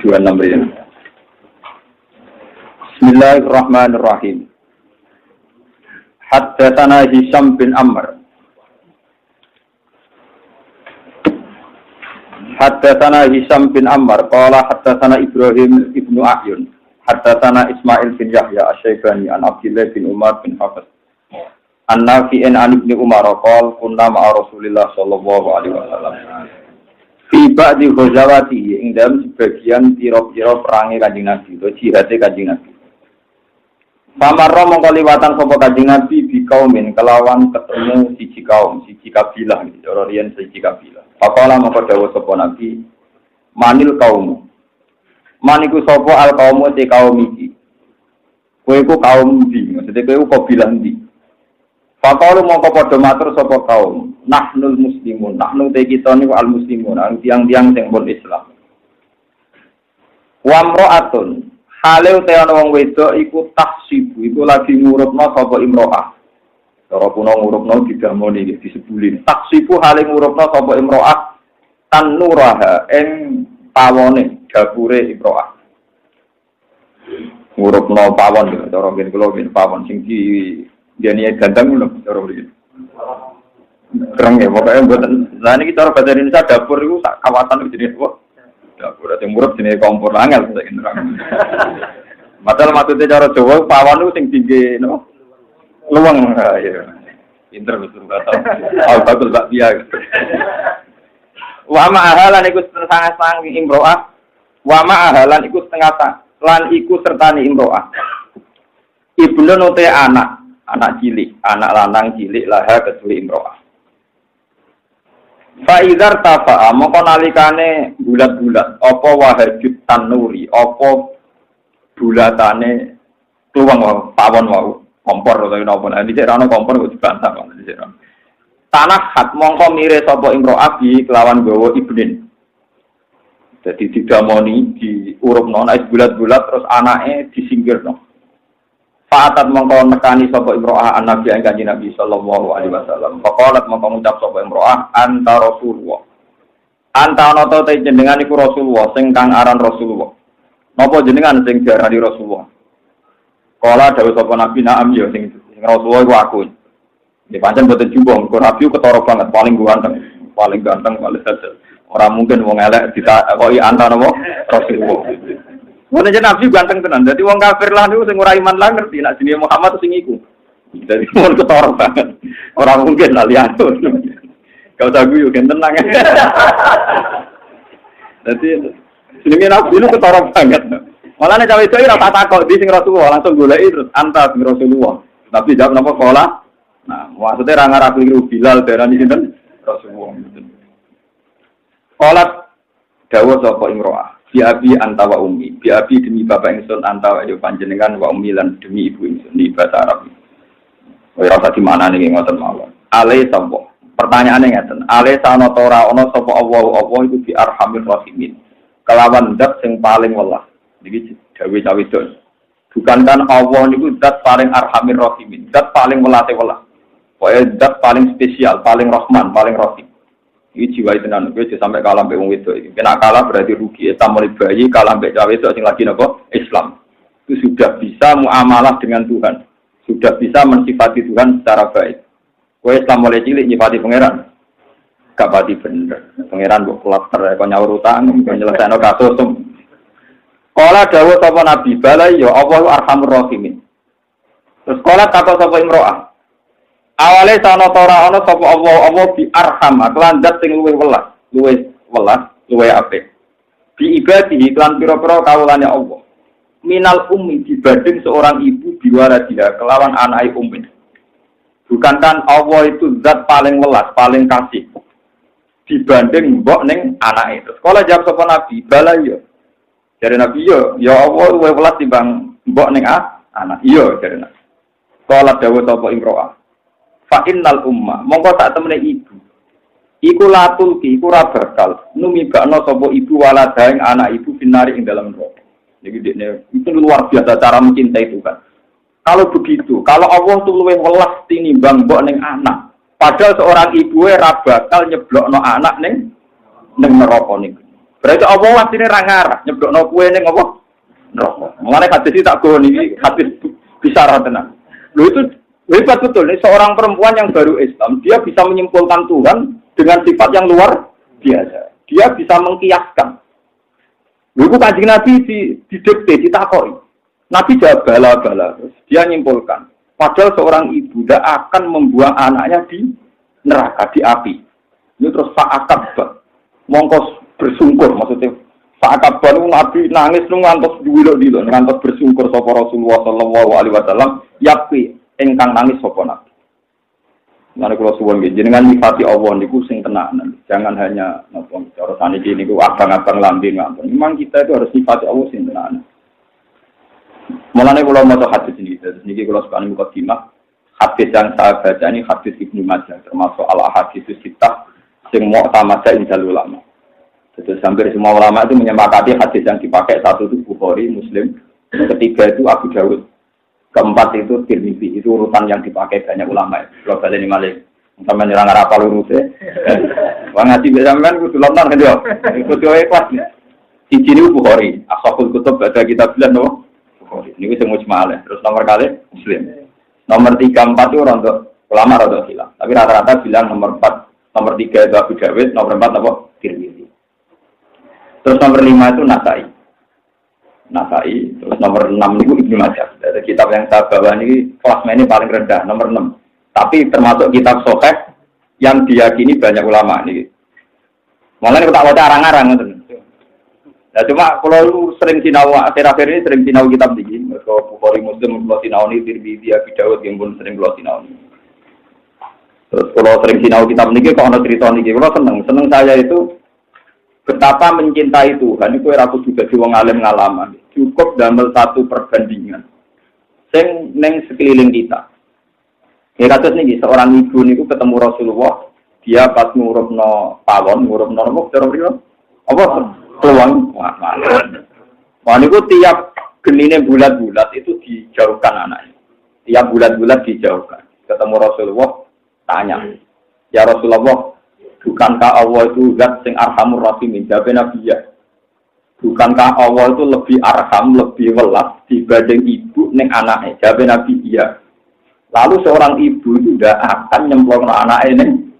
26 ya. Bismillahirrahmanirrahim. Haddatsana Hisham bin Ammar. Haddatsana Hisham bin Ammar qala haddatsana Ibrahim ibnu Ahyun. Haddatsana Ismail bin Yahya Asy-Syaibani an Abdullah bin Umar bin Hafs. An-Nafi'in an Ibnu Umar qala kunna ma'a Rasulillah sallallahu alaihi wasallam. Fi ba'di ghazawati ing dalam sebagian pira-pira perange Kanjeng Nabi, utawa jihate Kanjeng Nabi. Pamarra mongko liwatan sapa Kanjeng Nabi bi kaumin kelawan ketemu siji kaum, siji kabilah, cara riyen siji kabilah. Faqala mongko dawuh sapa Nabi, manil kaum. Maniku sapa al kaumu te kaum iki. Kowe iku kaum ndi? Maksudnya kowe kabilah ndi? Faqalu mongko padha matur sapa kaum, nahnul muslimun, nahnu te kita niku al muslimun, tiang-tiang sing pun Islam. Wa mra'atun, hale te ana wong wedok iku tahsibu, iku lagi ngurupna sapa imro'ah. Cara kuno ngurupna didamoni iki disebulin. Tahsibu hale ngurupna sapa imro'ah tanuraha ing pawone dapure imro'ah. Ngurupna pawon cara ngene kula pawon sing di dia ni ganteng belum cara begini. Kerang ya pokoknya buatan. Nah ini kita orang bahasa Indonesia dapur itu kawasan itu jenis apa? Dapur ada murah jenis kompor angel saya kira. Padahal maksudnya cara Jawa pawon itu sing tinggi, no? Luang, ya. Pinter betul kata. Al bagus bak dia. Wa ma'ahalan ikut setengah sang imro'ah. Wa ma'ahalan ikut setengah sang. Lan ikut sertani imro'ah. Ibnu note anak cilik, anak lanang cilik laha kedue imro'ah. Fa idzar tafa'a moko nalikane bulat-bulat apa wahajut tanuri apa bulatane kluwang pawon wau kompor utawa napa iki ora ana kompor kok dibantah kok iki ora. Tanah hat mongko mire sapa imro'ah bi kelawan gawa ibnin. Jadi didamoni diurupno nek bulat-bulat terus anake disingkirno. Fa'atat mongko nekani sapa imro'ah an-nabi ing Kanjeng Nabi sallallahu alaihi wasallam. Faqalat mongko ngucap sapa imro'ah anta Rasulullah. Anta ana ta jenengan iku Rasulullah sing kang aran Rasulullah. Napa jenengan sing diarani Rasulullah? Kala dawuh sapa Nabi na'am ya sing Rasulullah iku aku. Nek pancen boten jumbong, kok Nabi ketara banget paling ganteng, paling sajal. Ora mungkin wong elek ditakoki anta napa Rasulullah. Wong jeneng Nabi ganteng tenan. Dadi wong kafir lah niku sing ora iman lah ngerti nek jenenge Muhammad sing iku. Dadi wong ketara banget. Ora mungkin lah liyan. Kau tak guyu kan tenang. Dadi jenenge Nabi niku ketara banget. Malah nek cawe itu ora tak takok di sing Rasulullah langsung goleki terus anta sing Rasulullah. Tapi jawab napa kola? Nah, maksudnya ra ngarep keliru Bilal darani sinten? Rasulullah. Kolat dawuh sapa imro'ah. Biabi anta wa ummi, biabi demi bapak ingsun anta wa panjenengan wa ummi lan demi ibu ingsun di bahasa Arab. Ora usah dimanani ngoten mawon. Ale sapa? Pertanyaane ngeten. Ale sana ora ana sapa Allah iku bi arhamir rahimin. Kelawan zat sing paling welas. Niki dawuh cawe itu. Bukankan Allah niku zat paling arhamir rahimin, zat paling welase welas. Pokoke zat paling spesial, paling rahman, paling rahim. Iki jiwa tenan kowe sampai kalah mbek wong wedok iki. Nek kalah berarti rugi. Eta mulai bayi kalah mbek cawe wedok sing lagi napa? Islam. Itu sudah bisa muamalah dengan Tuhan. Sudah bisa mensifati Tuhan secara baik. Kowe Islam mulai cilik nyifati pangeran. Gak pati bener. Pangeran kok klaster kok nyaur utang, kok nyelesaino kasus. Kala dawuh sapa Nabi, bala ya Allahu arhamur rahimin. Terus kala takok sapa imro'ah. Awale sana ora ana sapa Allah bi arham, lan zat sing luwih welas, luwih apik. Bi ibadihi lan pira-pira kawulane Allah. Minal ummi dibanding seorang ibu biwaradiha kelawan anake ummi. Bukankan Allah itu zat paling welas, paling kasih dibanding mbok ning anake. Terus kala jawab sapa Nabi, bala ya. Jare Nabi ya Allah luwih welas timbang mbok ning anak. Iya jare Nabi. Kala dawuh sapa imro'ah. Fa innal umma mongko sak temene ibu iku latul ki iku ora bakal numibakno sapa ibu walada ing anak ibu binari ing dalam neraka. Jadi itu luar biasa cara mencintai Tuhan. Kalau begitu, kalau Allah tuh luwih welas tinimbang mbok ning anak, padahal seorang ibu ora bakal nyeblokno anak ning neraka niku. Berarti Allah asline ra ngarah nyeblokno kowe ning apa? Neraka. Mulane hadis tak go niki hadis bicara tenan. Lho itu hebat betul nih seorang perempuan yang baru Islam, dia bisa menyimpulkan Tuhan dengan sifat yang luar biasa. Dia bisa mengkiaskan. Lalu Kanjeng Nabi didikte, ditakoi. Nabi jawab bala-bala. Dia nyimpulkan. Padahal seorang ibu tidak akan membuang anaknya di neraka, di api. Ini terus fa'akabah. Mongkos bersungkur. Maksudnya fa'akabah itu Nabi nangis ngantos diwilok-dilok. Ngantos bersungkur sapa Rasulullah SAW. Yakwi engkang nangis sapa Nabi. Mane kula suwun nggih jenengan nyifati Allah niku sing tenanan. Jangan hanya napa cara saniki niku abang-abang lambe ngampun. Memang kita itu harus nyifati Allah sing tenanan. Mulane kula maca hadis niki kula sekali mukadimah. Hadis yang saya baca ini hadis Ibnu Majah termasuk al-ahadits sittah sing mu'tamada indal ulama. Jadi hampir semua ulama itu menyepakati hadis yang dipakai satu itu Bukhari, Muslim, ketiga itu Abu Dawud. Keempat itu Tirmidzi, itu urutan yang dipakai banyak ulama. Kalau balik ini malik, sampai nyerang apa urutnya? Wah ngaji sampean kudu lontar kan yo. Kudu kelas. Siji niku Bukhari, Ashabul Kutub ada kitab bilan no. Bukhari. Niku sing mujmal. Terus nomor kali Muslim. Nomor 3 4 itu untuk ulama rada hilang. Tapi rata-rata bilang nomor 4, nomor 3 itu Abu Dawud, nomor 4 apa? Tirmidzi. Terus nomor 5 itu Nasai, terus nomor 6 itu Ibnu Majah. Dari kitab yang saya bawa ini kelas ini paling rendah, nomor 6. Tapi termasuk kitab Sahih yang diyakini banyak ulama ini. Malah ini tak baca arang-arang. Nah cuma kalau sering sinau akhir-akhir ini sering sinau kitab ini. Kalau Bukhari Muslim kalau sinau ini Tirmidzi Abu Dawud yang pun sering kalau sinau ini. Terus kalau sering sinau kitab ini kalau ada cerita ini, kalau seneng saya itu betapa mencintai Tuhan itu aku juga di wong alim ngalaman. Cukup damel satu perbandingan. Sing neng sekeliling kita. Ya kados niki seorang ibu niku ketemu Rasulullah, dia pas ngurupno pawon, ngurupno nopo cara mriki. Apa peluang? Wah niku tiap genine bulat-bulat itu dijauhkan anaknya. Tiap bulat-bulat dijauhkan. Ketemu Rasulullah tanya, "Ya Rasulullah, bukankah Allah itu zat sing arhamur rahimin?" Jawab Nabi ya. Bukankah Allah itu lebih arham, lebih welas dibanding ibu ning anaknya? Jawab Nabi iya. Lalu seorang ibu itu tidak akan nyemplungno anaknya ning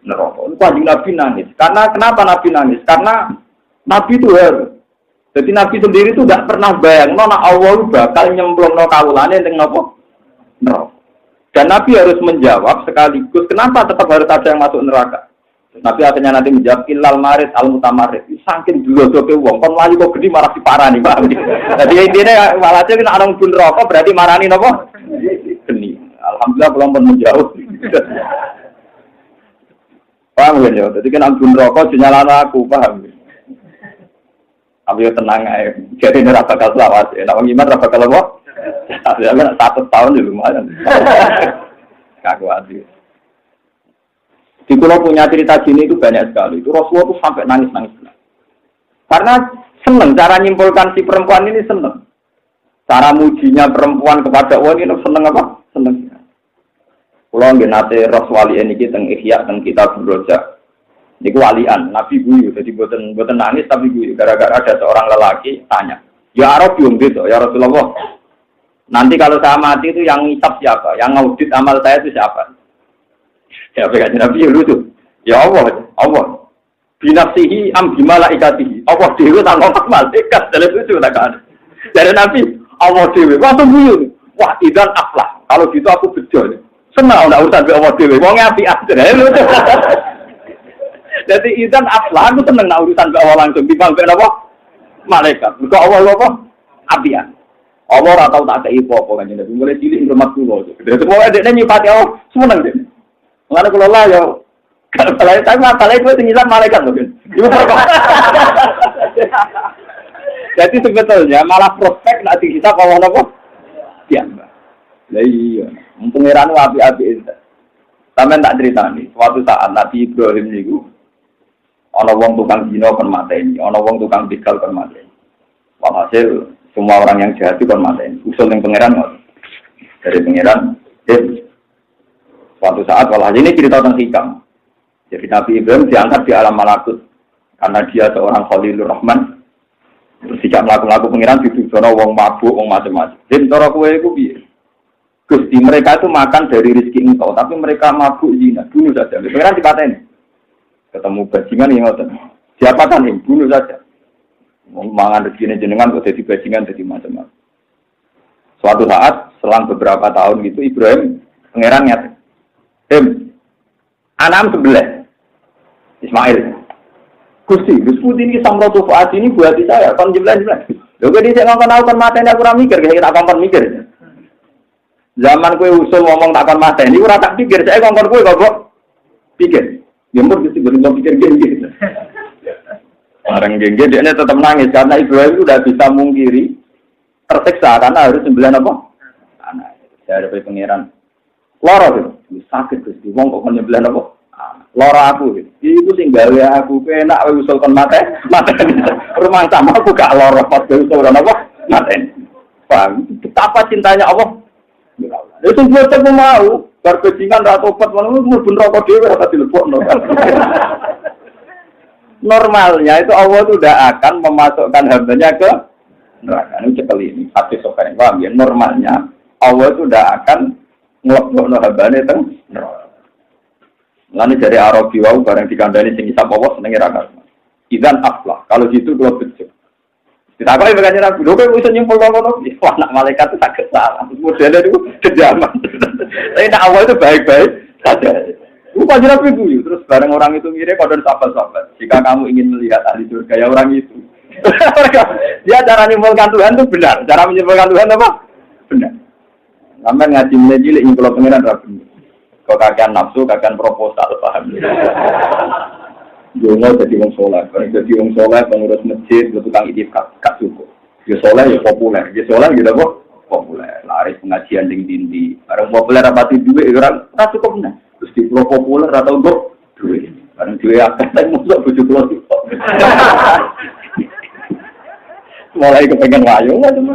neraka. Kanjeng Nabi nangis. Karena kenapa Nabi nangis? Karena Nabi itu harus. Jadi Nabi sendiri itu tidak pernah bayang nek Allah bakal nyemplungno kawulane ning neraka. Dan Nabi harus menjawab sekaligus kenapa tetap harus ada yang masuk neraka. Nabi akhirnya nanti menjawab ilal marid al mutamarid. Saking dulu dope wong kon wali kok gede marah diparani Pak. Jadi intine walhasil nek ana pun rokok berarti marani napa? Geni. Alhamdulillah kula pun menjawab. Paham ya? Jadi kan ampun rokok dinyalano aku, paham. Ayo tenang ae. Jadi ora bakal selawat. Nek wong iman ora bakal apa? Ya kan 1 tahun lumayan. Kaku ati. Di pulau punya cerita gini itu banyak sekali. Itu Rasulullah itu sampai nangis-nangis. Karena senang cara nyimpulkan si perempuan ini senang. Cara mujinya perempuan kepada Allah ini senang apa? Senang. Pulau nggih nate Rasulullah ini kita Ihya teng kita Roja. Niku walian, Nabi guyu. Jadi boten nangis tapi guyu. Gara-gara ada seorang lelaki tanya, "Ya Arab yung gitu, ya Rasulullah. Nanti kalau saya mati itu yang ngisap siapa? Yang ngaudit amal saya itu siapa?" Ya berkata Nabi ya lucu. Ya Allah. Binafsihi am bimalaikatihi. Allah dewe tanpa malaikat. Dalam lucu tak ada. Dari Nabi Allah dewe. Langsung buyut. Wah idan aflah. Kalau gitu aku bejo. Senang nak urusan Allah dewe. Mau ngapi aja. Lucu. Jadi idan aflah. Aku senang nak urusan Allah langsung. Dibangkit apa? Malaikat. Bukan Allah apa? Apian. Allah ratau tak kei apa kan. Mulai cilik rumah kulo. Jadi semua dia nyipati Allah. Senang dia. Mengenai kalau lah ya, kalau masalah itu tinggilah malaikat mungkin. Jadi sebetulnya malah prospek nanti kita kalau apa? Ya, lah iya. Pengiran api-api itu. Sampai tak cerita nih. Suatu saat Nabi Ibrahim itu, ono wong tukang zina kon mateni, ono wong tukang begal kon mateni. Walhasil semua orang yang jahat itu kon mateni. Usul yang pengiran dari pengiran. Suatu saat, walau ini cerita tentang hikam. Jadi Nabi Ibrahim diangkat di alam malakut. Karena dia seorang Khalilur Rahman. Terus tidak melakukan pengiran dituduhno wong mabuk, wong macam-macam. Jadi cara kowe iku piye? Gusti mereka itu makan dari rezeki engkau, tapi mereka mabuk zina. Bunuh saja. Pengiran dipateni. Ketemu bajingan yang ngoten. Siapa kan yang bunuh saja. Mangan rezeki jenengan kok jadi bajingan jadi macam-macam. Suatu saat selang beberapa tahun gitu Ibrahim pangeran nyata. Anam sebelah Ismail. Gusti, Gus Putih ini samrotu faat ini buat saya kon jelas-jelas. Lho kok dhisik ngomong aku mateni aku ora mikir, kaya tak kon mikir. Zaman kowe usul ngomong tak kon mateni ora tak pikir, saya ngomong kowe kok pikir. Ya mung Gusti berita pikir gini. Orang gengge dia tetap nangis karena Ibrahim itu udah bisa mungkiri tersiksa karena harus sembilan apa? Anak. Saya ada pangeran. Loro itu sakit Gusti. Wong kok nyembelan apa? Loro aku gitu. Iku sing gawe aku penak wae usul kon mateni. Rumah sama aku gak loro pas usul kon apa? Mateni. Paham? Betapa cintanya Allah. Itu buat aku mau. Berbandingan ra tobat malah mlebu neraka dhewe ora dilebokno. Normalnya itu Allah itu udah akan memasukkan hambanya ke neraka. Ini cekel ini. Hadis sahih. Paham ya? Normalnya Allah itu udah akan ngelebokno hambane teng neraka. Lalu dari Arabi wau bareng dikandani sing isap Allah senenge ra karuan. Idzan aflah. Kalau gitu kalau becek. Ditakoni makane Nabi, lho kowe iso nyimpul ngono. Wah, anak malaikat itu sakit salah. Modelnya itu kejaman. Tapi nak awal itu baik-baik saja. Itu panjang Nabi itu. Terus bareng orang itu ngira kodon sahabat-sahabat. Jika kamu ingin melihat ahli surga ya orang itu. Dia cara menyimpulkan Tuhan itu benar. Cara menyimpulkan Tuhan apa? Benar. Sampai ngaji menjilik nyimpul pengiran Rabi. Kau kakean nafsu, kakean proposal, paham. Jongo jadi wong soleh, kalau jadi wong soleh pengurus masjid, tukang itikaf, gak cukup. Ya soleh ya populer, ya soleh gitu kok populer. Lari pengajian dindi, orang populer apa sih duit, orang tak cukup nih. Terus di pulau populer atau enggak duit, orang duit apa? Saya masuk bujuk pulau itu. Mulai kepengen wayo nggak cuma.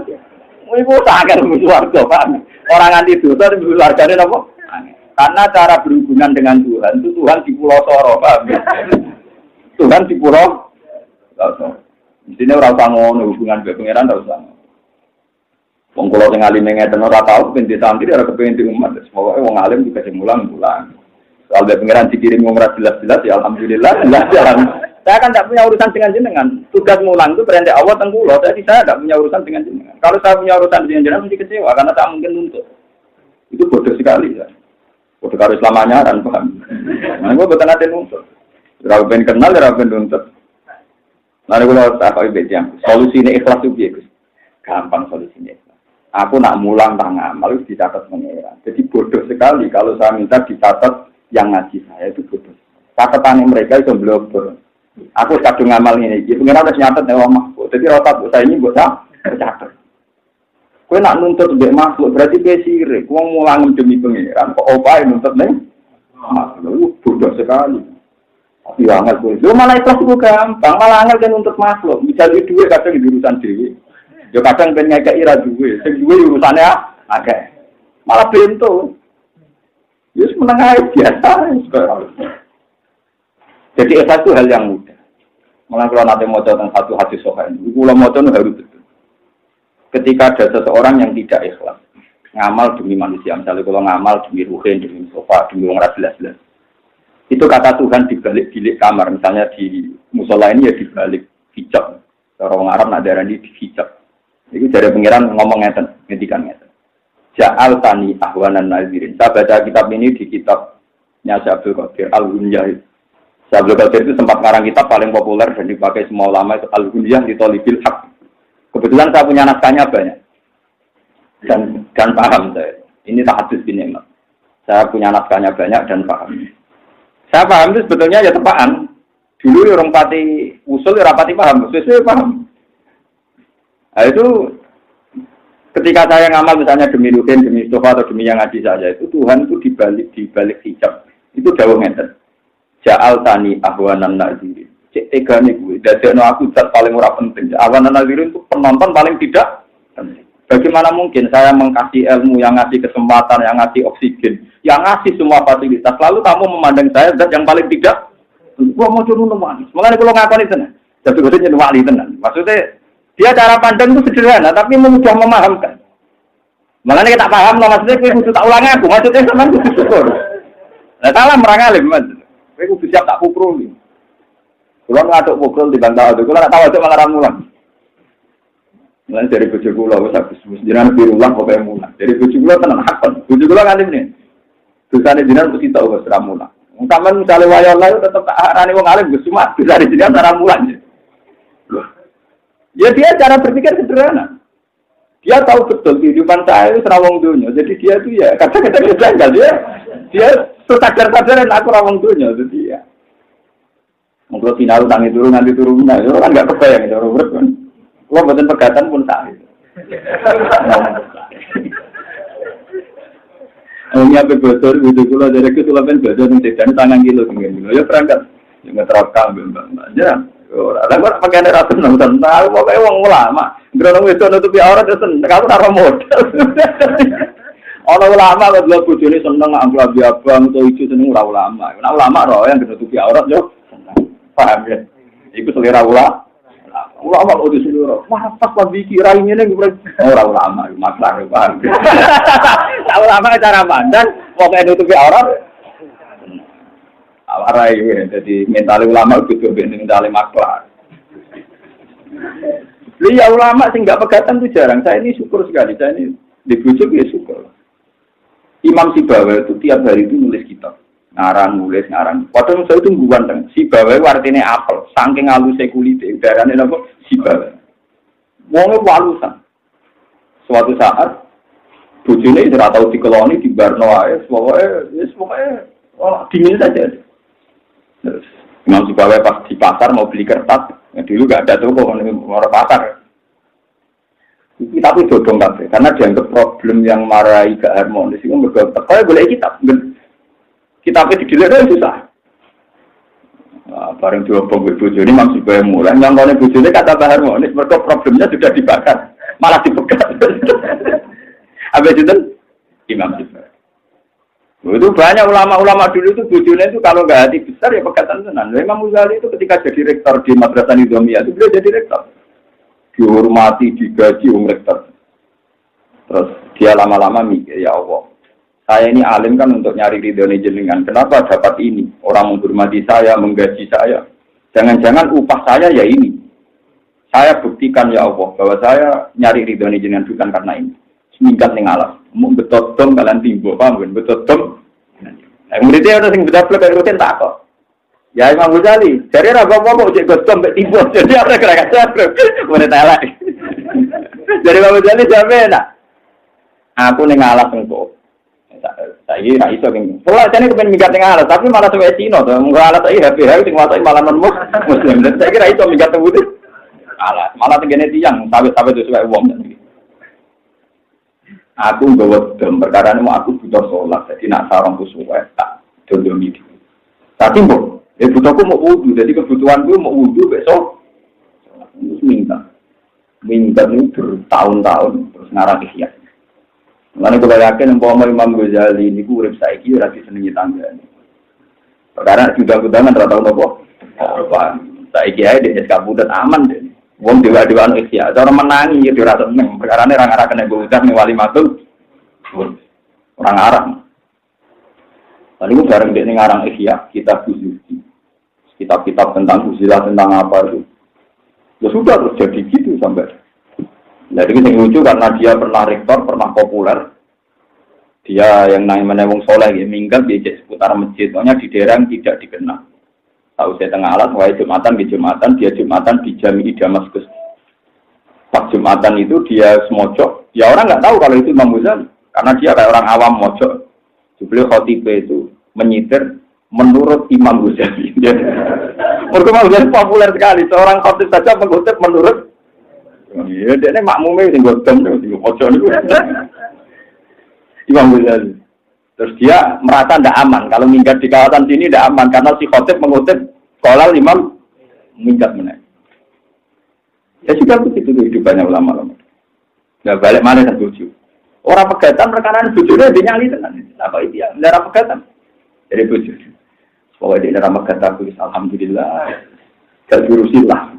Ibu tak akan berkeluarga, Pak. Orang anti dosa di keluarganya apa? Karena cara berhubungan dengan Tuhan itu Tuhan di Pulau Soro, Pak. Tuhan di pulau, di sini orang sangon hubungan dengan pangeran orang sangon. Wong pulau yang alim yang ada orang tahu pengen santri ada kepengen di umat. Semoga wong alim juga mulang. Soal pangeran dikirim umrah jelas-jelas ya alhamdulillah jelas. Saya kan tidak punya urusan dengan jenengan. Tugas mulang itu perintah Allah tenggulo. Jadi saya tidak punya urusan dengan jenengan. Kalau saya punya urusan dengan jenengan mesti kecewa karena tak mungkin nuntut. Itu bodoh sekali ya. Bodoh kalau selamanya kan paham. Nah, gue betul nanti nuntut. Raben kenal, raben nuntut. Lalu kalau tak kau bejang, solusinya ikhlas itu bagus. Gampang solusinya ikhlas. Aku nak mulang tangan, malu dicatat pengeran. Jadi bodoh sekali kalau saya minta dicatat yang ngaji saya itu bodoh. Catatan mereka itu blogger. Aku kadung ngamal ini, pengeran harus nyatet ya omah. Jadi rotat saya ini buat catat. Kau nak nuntut lebih makhluk berarti dia sirik. Kau mulang demi pengeran, kok opai nuntut nih? Makhluk bodoh sekali. Tapi angel tuh, lu malah ikhlas itu gampang, malah angel kan untuk makhluk. Misalnya duit kadang di urusan dewi, ya kadang pengen ngekei ira duit, sing duit urusannya agak, malah bento. Yus menengah biasa. Jadi ikhlas itu hal yang mudah. Malah kalau nanti mau tentang satu hadis sohain, kalau mau harus betul. Ketika ada seseorang yang tidak ikhlas, ngamal demi manusia, misalnya kalau ngamal demi ruhin, demi sofa, demi orang jelas-jelas. Itu kata Tuhan di balik bilik kamar, misalnya di musola ini ya di balik hijab. Orang Arab nak darah di hijab. Itu dari pengiran ngomong ngeten, ngendikan ngeten. Ja'al tani ahwanan nazirin. Saya baca kitab ini di kitabnya Syabdul Qadir Al-Hunyah. Syabdul Qadir itu sempat ngarang kitab paling populer dan dipakai semua ulama itu Al-Hunyah di Thalibil Haq. Kebetulan saya punya naskahnya banyak. Dan paham saya. Ini tahadus bin Ni'mat. Saya punya naskahnya banyak dan paham. Saya paham itu sebetulnya ya tepaan. Dulu orang pati usul, orang pati paham. Sesuai paham. Nah itu ketika saya ngamal misalnya demi Ruhin, demi Mustafa atau demi yang ngaji saja itu Tuhan itu di balik hijab. Itu dawuh ngeten. Ja'al tani ahwanan nazirin. Cek tegane gue. Dadekno aku zat paling ora penting. Ahwanan nazirin itu penonton paling tidak penting. Bagaimana mungkin saya mengkasih ilmu, yang ngasih kesempatan, yang ngasih oksigen, yang ngasih semua fasilitas, lalu kamu memandang saya zat yang paling tidak Gua mau curun wali. Makanya kalau ngakoni tenan. Jadi gue jadi wali tenan. Maksudnya dia cara pandang itu sederhana, tapi mudah memahamkan. Makanya kita paham, maksudnya gue kudu tak ulang aku. Maksudnya sama kudu syukur. Nah salah merang alim, mas. Gue kudu siap tak pukul nih. Kalau ngaduk pukul di bantah itu, kalau nggak tahu itu malah ramulan. Mulai dari bojo kula wis habis jenengan birulah pokoke mulah. Dari bojo kula tenan hakon. Bojo kula nganti meneh. Dosane jenengan mesti tau wis ramulah. Wong sampean misale waya Allah tetep tak arani wong alim Gus cuma dosane jenengan ramulan. Ya dia cara berpikir sederhana. Dia tahu betul kehidupan saya itu serawong dunia. Jadi dia itu ya kadang-kadang janggal dia sadar-sadaran aku rawong dunia itu dia. Mengko final tangi turun nanti turun. Nah, itu kan enggak kebayang itu urut kan. Kalau buatan pegatan pun sahih. Ini apa bocor, gitu kalau dari kesulapan bocor nanti dan tangan kilo tinggal. Ya berangkat, yang ngeterapkan bembang aja. Orang orang pakai neraka nonton, tahu mau kayak uang ulama. Gerona itu nutupi aurat itu kamu taruh modal. Orang ulama kalau bocor ini seneng angkla biabang atau itu seneng ulama. Nah ulama roh yang nutupi aurat yo, paham ya? Itu selera ulama. Ulama kalau di seluruh, wah pas lagi kirainya nih orang ulama, masalah bang. Ulama cara pandang, mau kayak nutupi aurat, awarai jadi mental ulama itu mental maklar. Lihat ulama sih nggak pegatan tuh jarang. Saya ini syukur sekali, saya ini dibujuk ya syukur. Imam Sibawa itu tiap hari itu nulis kitab. Nulis ngarang. Padahal saya itu ganteng. Sibawa artinya apel. Saking halusnya kulitnya. Udaranya apa? Sibawa. Wongnya walusan. Suatu saat, bojone tidak tahu dikeloni di Barno aja. Pokoknya dingin saja. Terus Imam Sibawa pas di pasar mau beli kertas. Dulu nggak ada toko orang pasar. Tapi dodong kabeh. Karena dianggap problem yang marahi gak harmonis itu bergabung. Kalau boleh kitab. Kitabnya didelok susah. Bareng diobong bojo ini maksud gue mulai nyongkone bojone kata harmonis mergo problemnya sudah dibakar, malah dipegat. Habis itu Imam Sibawa. Itu banyak ulama-ulama dulu itu bojone itu kalau enggak hati besar ya pegatan tenan. Imam Ghazali itu ketika jadi rektor di Madrasah Nizamiyah itu beliau jadi rektor. Dihormati, digaji rektor. Terus dia lama-lama mikir, ya Allah. Saya ini alim kan untuk nyari ridhonya jenengan. Kenapa dapat ini? Orang menghormati saya, menggaji saya. Jangan-jangan upah saya ya ini. Saya buktikan ya Allah bahwa saya nyari ridhonya jenengan bukan karena ini. Semingkat ning alas. Mau betot dom kalian timbo, paham kan? Betot dom. Muridnya ada yang betul kayak rutin tak kok. Ya Imam Ghazali, dari raga mau cek betot mbek timbo. Jadi apa kira-kira? Murid elek. Dari Imam Ghazali sampai nak. Aku ning alas engko. Saya nak iso kan. Pola jane kepen minggat ning alas, tapi malah sampai Cina to. Mung alas iki happy-happy sing wasai malah non muslim. Dan saya kira iso minggat teng putih. Alas, malah tengene tiyang sawit-sawit sesuai wong. Aku nggawa dem perkara mau aku butuh salat. Jadi nak sarungku suwe tak dodomi. Tapi mbok, butuhku mau wudu. Jadi kebutuhanku mau wudu besok. Minta ini bertahun-tahun terus ngarang ikhya. Mulane kula yakin umpama Imam Ghazali niku urip saiki ora disenengi tanggane. Perkara judang-judangan ora tau napa. Apa saiki ae dene kabudet aman dene. Wong dewa-dewan ikhya cara menangi ya ora seneng. Perkarane ora ngarah kena budak ning wali matul. Ora ngarang. Lalu bareng dene ngarang ikhya kitab Suzuki. Kitab-kitab tentang usilah tentang apa itu. Ya sudah terus jadi gitu sampai. Jadi yang lucu karena dia pernah rektor, pernah populer. Dia yang namanya wong soleh, ya, minggat di seputar masjid. Pokoknya di daerah yang tidak dikenal. Tahu saya tengah alas, wahai Jumatan di Jumatan, dia Jumatan di Jami' Damaskus. Pas Jumatan itu dia semojok. Ya orang nggak tahu kalau itu Imam Ghazali. Karena dia kayak orang awam mojok. Beliau khotibah itu menyitir menurut Imam Ghazali. Menurut Imam Ghazali populer sekali. Seorang khotib saja mengutip menurut. Ya, dia ini makmumnya yang godam, yang pojok itu. Imam Ghazali. Terus dia merasa tidak aman. Kalau minggat di kawasan sini tidak aman. Karena si khotib mengutip kolal imam minggat menaik. Ya juga begitu kehidupannya ulama-ulama. Nah balik mana kan tujuh. Orang pegatan rekanan bujurnya dinyali tenan. Apa itu ya? Darah pegatan. Jadi bujur. Pokoknya dia ramah kata tulis alhamdulillah. Terjurusin lah.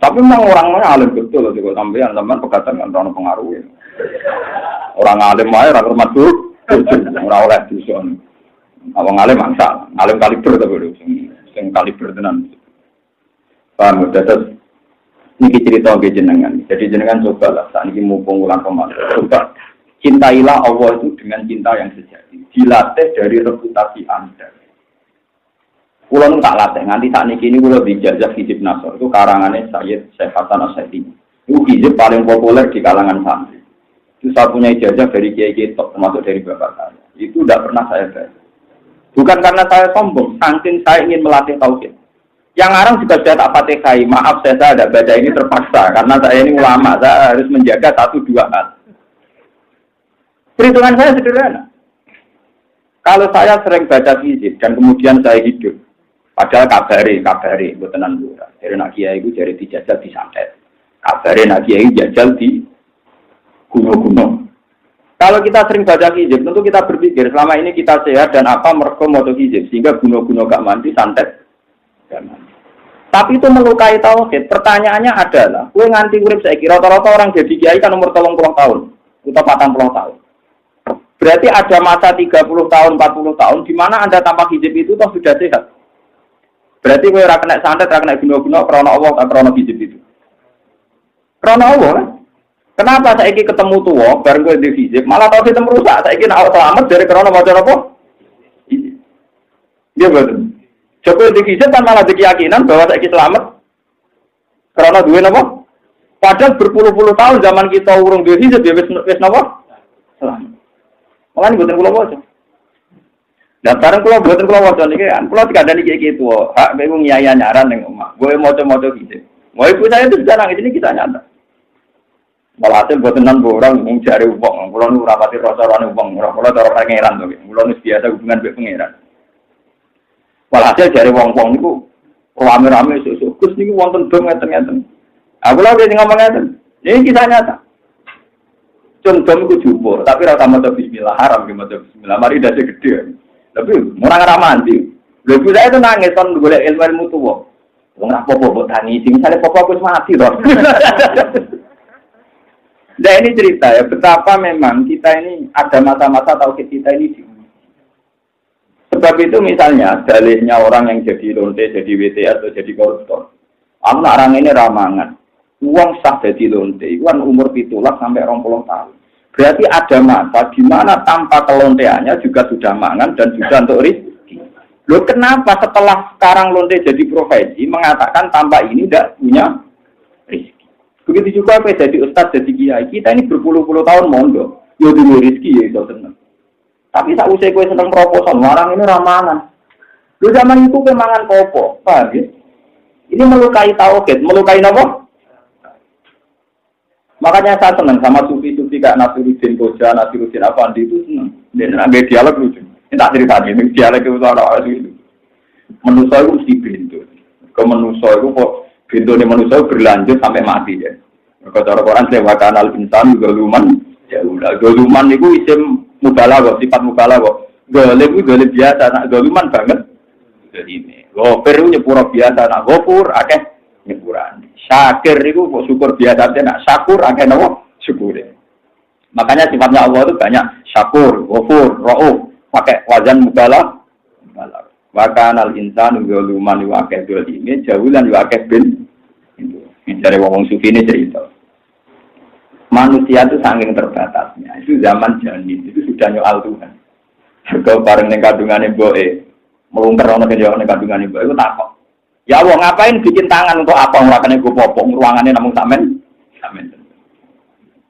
Tapi memang orang-orang alim betul loh, juga sampean pegatan kan orang pengaruh. Orang alim aja orang hormat dulu, orang oleh dusun. Abang alim mangsa, alim kaliber tapi dulu, sing kaliber tenan. Paham? Terus ini cerita ke jenengan. Jadi jenengan cobalah saat ini mumpung ulang Ramadan. Coba cintailah Allah itu dengan cinta yang sejati. Dilatih dari reputasi Anda. Kulo nu tak latih nganti saat ini kulo dijajah hizib Nasr itu karangannya Syekh Hasan Asy'ari. Itu hizib paling populer di kalangan santri. Itu saya punya ijazah dari kiai-kiai top termasuk dari bapak saya. Itu tidak pernah saya baca. Bukan karena saya sombong, saking saya ingin melatih tauhid. Yang orang juga sudah tak fatihai. Maaf saya tidak baca ini terpaksa karena saya ini ulama, saya harus menjaga 1-2 hal. Perhitungan saya sederhana. Kalau saya sering baca hizib dan kemudian saya hidup, padahal kabari, butenan lurah. Dari nak kiai itu jadi dijajal di santet. Kabari nak kiai jajal di gunung-gunung. Kalau kita sering baca hizib, tentu kita berpikir selama ini kita sehat dan apa mereka mau hizib sehingga gunung-gunung gak mandi santet. Gak mandi. Tapi itu melukai tauhid. Pertanyaannya adalah, gue nganti urip saiki rata-rata orang jadi kiai kan umur 30 tahun, atau 40 tahun. Berarti ada masa 30 tahun, 40 tahun di mana Anda tanpa hizib itu toh sudah sehat. Berarti gue ora kena santet, ora kena gunung-gunung krana Allah, krana hizib itu. Krana Allah kan? Kenapa saiki ketemu tua, bareng gue di hizib, malah tau kita merusak. Saiki nak selamat dari krana maca apa? Dia betul. Coba di hizib kan malah di keyakinan bahwa saiki selamat. Krana duwe napa? Padahal berpuluh-puluh tahun zaman kita urung di hizib ya wis napa? Selamat. Makanya buatan kula waca. Nah, bareng kula buatan kula waca niki kan, kula dikandani iki tuwa, hak kowe ngiyaya nyaran ning omah. Kowe maca-maca hizib. Mau ibu saya itu sudah nangis ini kita nyata. Walhasil buat tenan orang mencari uang, kalau nu rapati rasa-rasa uang, kalau cara pangeran tuh, kalau nu biasa hubungan dengan pangeran. Walhasil cari uang itu rame-rame susu, kus ni uang tentu ngeten-ngeten. Aku lagi ngomong ngeten, ini kisah nyata. Contoh itu jubur, tapi rasa macam Bismillah haram, macam Bismillah. Mari dah gede, tapi orang ramanti. Lalu saya itu nangis kan boleh ilmu tua. Orang apa-apa tani, misalnya papa aku mati loh. Nah ini cerita ya, betapa memang kita ini ada masa-masa tauhid kita ini diuji. Sebab itu misalnya dalihnya orang yang jadi lonte, jadi WTA atau jadi koruptor. Aku orang ini ramangan, uang sah jadi lonte, uang umur 17 sampai 20 tahun. Berarti ada masa di mana tanpa kelonteannya juga sudah mangan dan juga untuk rezeki. Loh kenapa setelah sekarang lonte jadi profesi mengatakan tanpa ini tidak punya rezeki? Begitu juga apa jadi ustadz, jadi kiai. Kita ini berpuluh-puluh tahun mondok. Yo dulu rezeki ya itu seneng. Tapi saat usia gue seneng proposal, orang ini ramangan. Lu zaman itu kemangan kopo, paham ya? Ini melukai tauhid, melukai apa? Makanya saya seneng sama sufi-sufi kayak Nasiruddin Koja, Nasiruddin Afandi itu seneng. Dan ada dialog lucu. Ini tak cerita ini, dialog itu ada itu. Manusia itu mesti pintu. Ke manusia itu kok pintu ini manusia berlanjut sampai mati ya. Kalau cara Quran sewa kanal insan galuman, ya udah galuman itu isim mubalaghah, sifat mubalaghah. Galib itu galib biasa, nak galuman banget. Jadi ini, gofir itu nyepuro biasa, nak gofur akeh nyepuran. Syakir itu syukur biasa, nak syakur akeh nawa syukurin. Makanya sifatnya Allah itu banyak syakur, gofur, rauf, pakai wazan mubalaghah. Wakanal insan galuman itu akeh ini jaulan itu akeh bin. Dari wong sufi ini cerita. Manusia itu saking terbatasnya. Itu zaman janin, itu sudah nyoal Tuhan. Kalau bareng ning kandungane mboke, melungker ana ning kandungane mboke iku takok. Ya Allah, ngapain bikin tangan untuk apa ora kene go popong ruangane namung sampean? Sampean.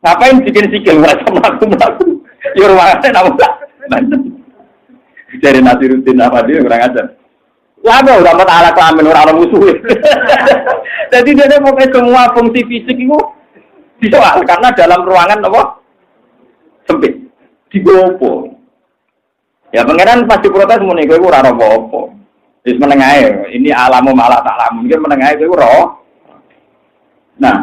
Ngapain bikin sikil ora mlaku-mlaku? Ya ruangane namung sampean. Dari Nasiruddin apa dia kurang ajar. Lama udah mata alat kelamin orang musuh. Jadi dia pakai semua fungsi fisik itu disoal karena dalam ruangan apa sempit, digopo. Ya pangeran pasti protes muni kowe ora apa-apa. Wis menengae, ini alamu malah tak alam, mungkin menengae kowe ora. Nah,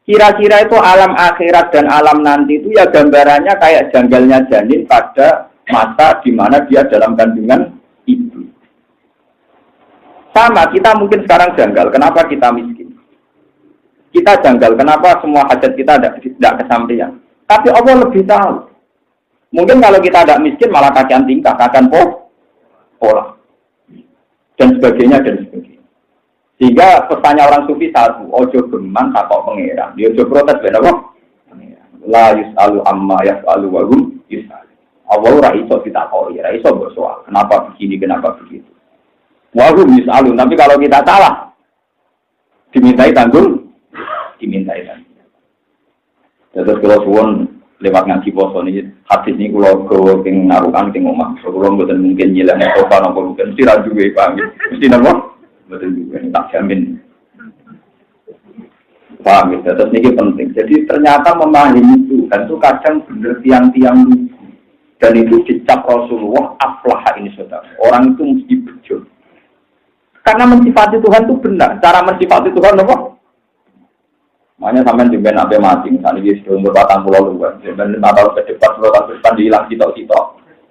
kira-kira itu alam akhirat dan alam nanti itu ya gambarannya kayak janggalnya janin pada masa di mana dia dalam kandungan ibu. Sama, kita mungkin sekarang janggal. Kenapa kita miskin? Kita janggal. Kenapa semua hajat kita tidak kesampaian? Tapi Allah lebih tahu. Mungkin kalau kita tidak miskin malah kakian tingkah, kakian pola. Dan sebagainya, dan sebagainya. Sehingga pesannya orang sufi satu, ojo geman takok pengeran. Dia ojo protes, beda kok. La yus'alu amma yas'alu wa hum yus'alu. Allah ora iso ditakoni, ora iso mbok soal. Kenapa begini, kenapa begitu? Wa hum yus'alu. Tapi kalau kita salah, dimintai tanggung, dimintai tanggung. Terus kalau suwon lewat ngaji poso ini, hadis ini kalau gawa ping narukan ping omah. Kalau mboten mungkin nyilehne sofa napa mungkin mesti ra duwe paham. Mesti napa? Mboten duwe tak jamin. Paham ya, terus ini penting. Jadi ternyata memahami Tuhan itu kadang benar tiang-tiang lugu. Dan itu dicap Rasulullah, aflaha ini saudara. Orang itu mesti bejo. Karena mensifati Tuhan itu benar. Cara mensifati Tuhan apa? Makanya sampai di ben abe mati. Misalnya dia sudah umur 40 luar. Dan 5 tahun ke depan, 10 tahun ke depan dihilang sitok-sitok.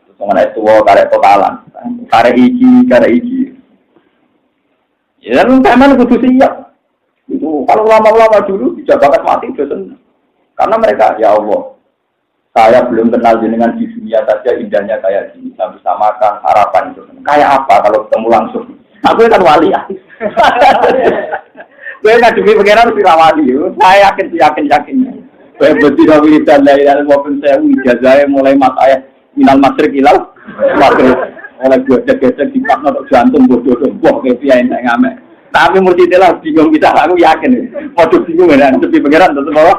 Terus mengenai tua, karek totalan. Karek iki. Ya kan memang kudu siap. Itu kalau lama-lama dulu dijabakan mati dosen. Karena mereka ya Allah, saya belum kenal jenengan di dunia saja indahnya kayak gini. Saya bisa makan harapan itu. Kayak apa kalau ketemu langsung? Aku kan wali ya. Saya ngadepi pengeran wali. Saya yakin. Saya bertiga wiridan dan walaupun saya ijazah mulai mataya minal masyrik ilal maghrib. Oleh gede-gede di pakno jantung bodoh-bodoh kayak saya ngamek. Tapi murtilah bingung kita, aku yakin. Waduh bingung ya, sepi pengiran tetap bahwa.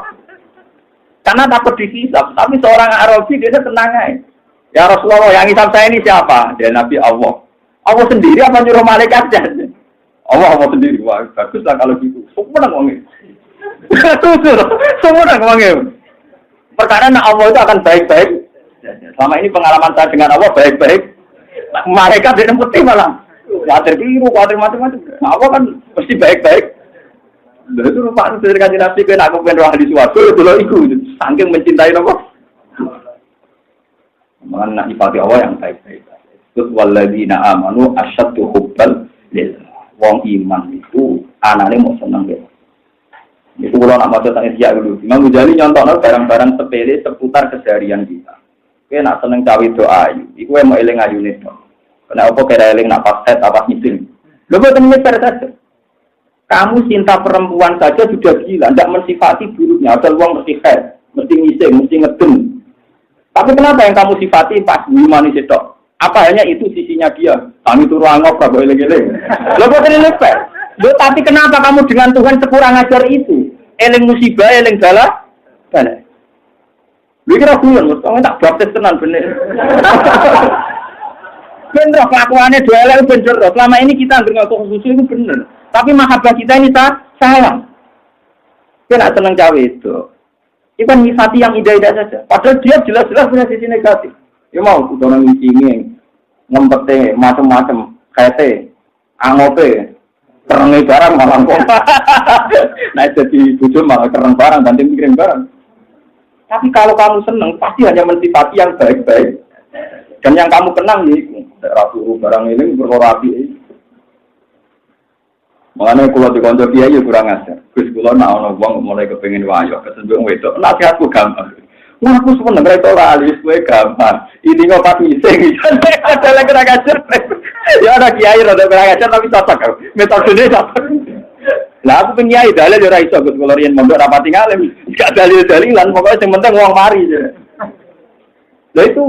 Karena takut dihisab. Tapi seorang Arabi dia tenang aja. Ya Rasulullah, yang hisab saya ini siapa? Dia Nabi Allah. Allah sendiri apa nyuruh malaikat aja? Allah sendiri. Wah baguslah kalau gitu. Semua ngomongin. Semua ngomongin. Perkara Allah itu akan baik-baik. Selama ini pengalaman saya dengan Allah baik-baik. Malaikat dia putih malah. Kuatir biru, kuatir macam-macam. Apa kan mesti baik-baik. Lalu itu rupanya dari kajian Nabi kan aku pengen roh di suatu itu loh ikut. Saking mencintai apa? Mengenai sifat Allah yang baik-baik. Terus walladzina amanu asyaddu hubbal lillah. Wong iman itu anane mau seneng deh. Itu kalau nak maca tanya dia dulu. Imam Ghazali nyontohno barang-barang sepele seputar keseharian kita. Kowe nak seneng cawe doa ayu, iku mau eling ayune tok. Kenapa kira eling nak pas apa nyisil? Lho boten nyeper saja. Kamu cinta perempuan saja sudah gila, tidak mensifati buruknya. Ada uang mesti khair, mesti ngising, mesti ngedem. Tapi kenapa yang kamu sifati pas manis itu? Apa hanya itu sisinya dia? Kami turu angop, gak boleh eling-eling. Lho boten nyeper. Lho tapi kenapa kamu dengan Tuhan sekurang ajar itu? Eling musibah, eling bala? Bala. Lho kira guyon, mesti tak baptis tenan bener. Bener kelakuannya duel bener. Selama ini kita ngaku susu itu bener. Tapi mahabbah kita ini salah. Kita tidak senang cawe itu. Itu kan nyifati yang indah-indah saja. Padahal dia jelas-jelas punya sisi negatif. Ya mau orang ngisi ngempete macam-macam kaite, angope, kerengi barang malah kok. Nah jadi bojo malah kereng barang banting mikirin barang. Tapi kalau kamu senang pasti hanya mensifati yang baik-baik. Dan yang kamu kenang nih, ratu barang ini berkorasi. Makanya kalau di kantor dia ya kurang ajar. Gus kalau nak orang uang mulai kepengen wayo, kesenjung wedok. Nasihatku gampang. Wah aku sebenarnya itu alis gue gampang. Ini nggak pasti sih. Ada lagi kurang ajar. Ya ada kiai ada kurang ajar tapi cocok. Metodenya cocok. Lah aku pengiai dalil ya iso Gus kalau riyen mondok rapati ngalim. Gak dalil-dalilan pokoknya yang penting uang mari. Lah itu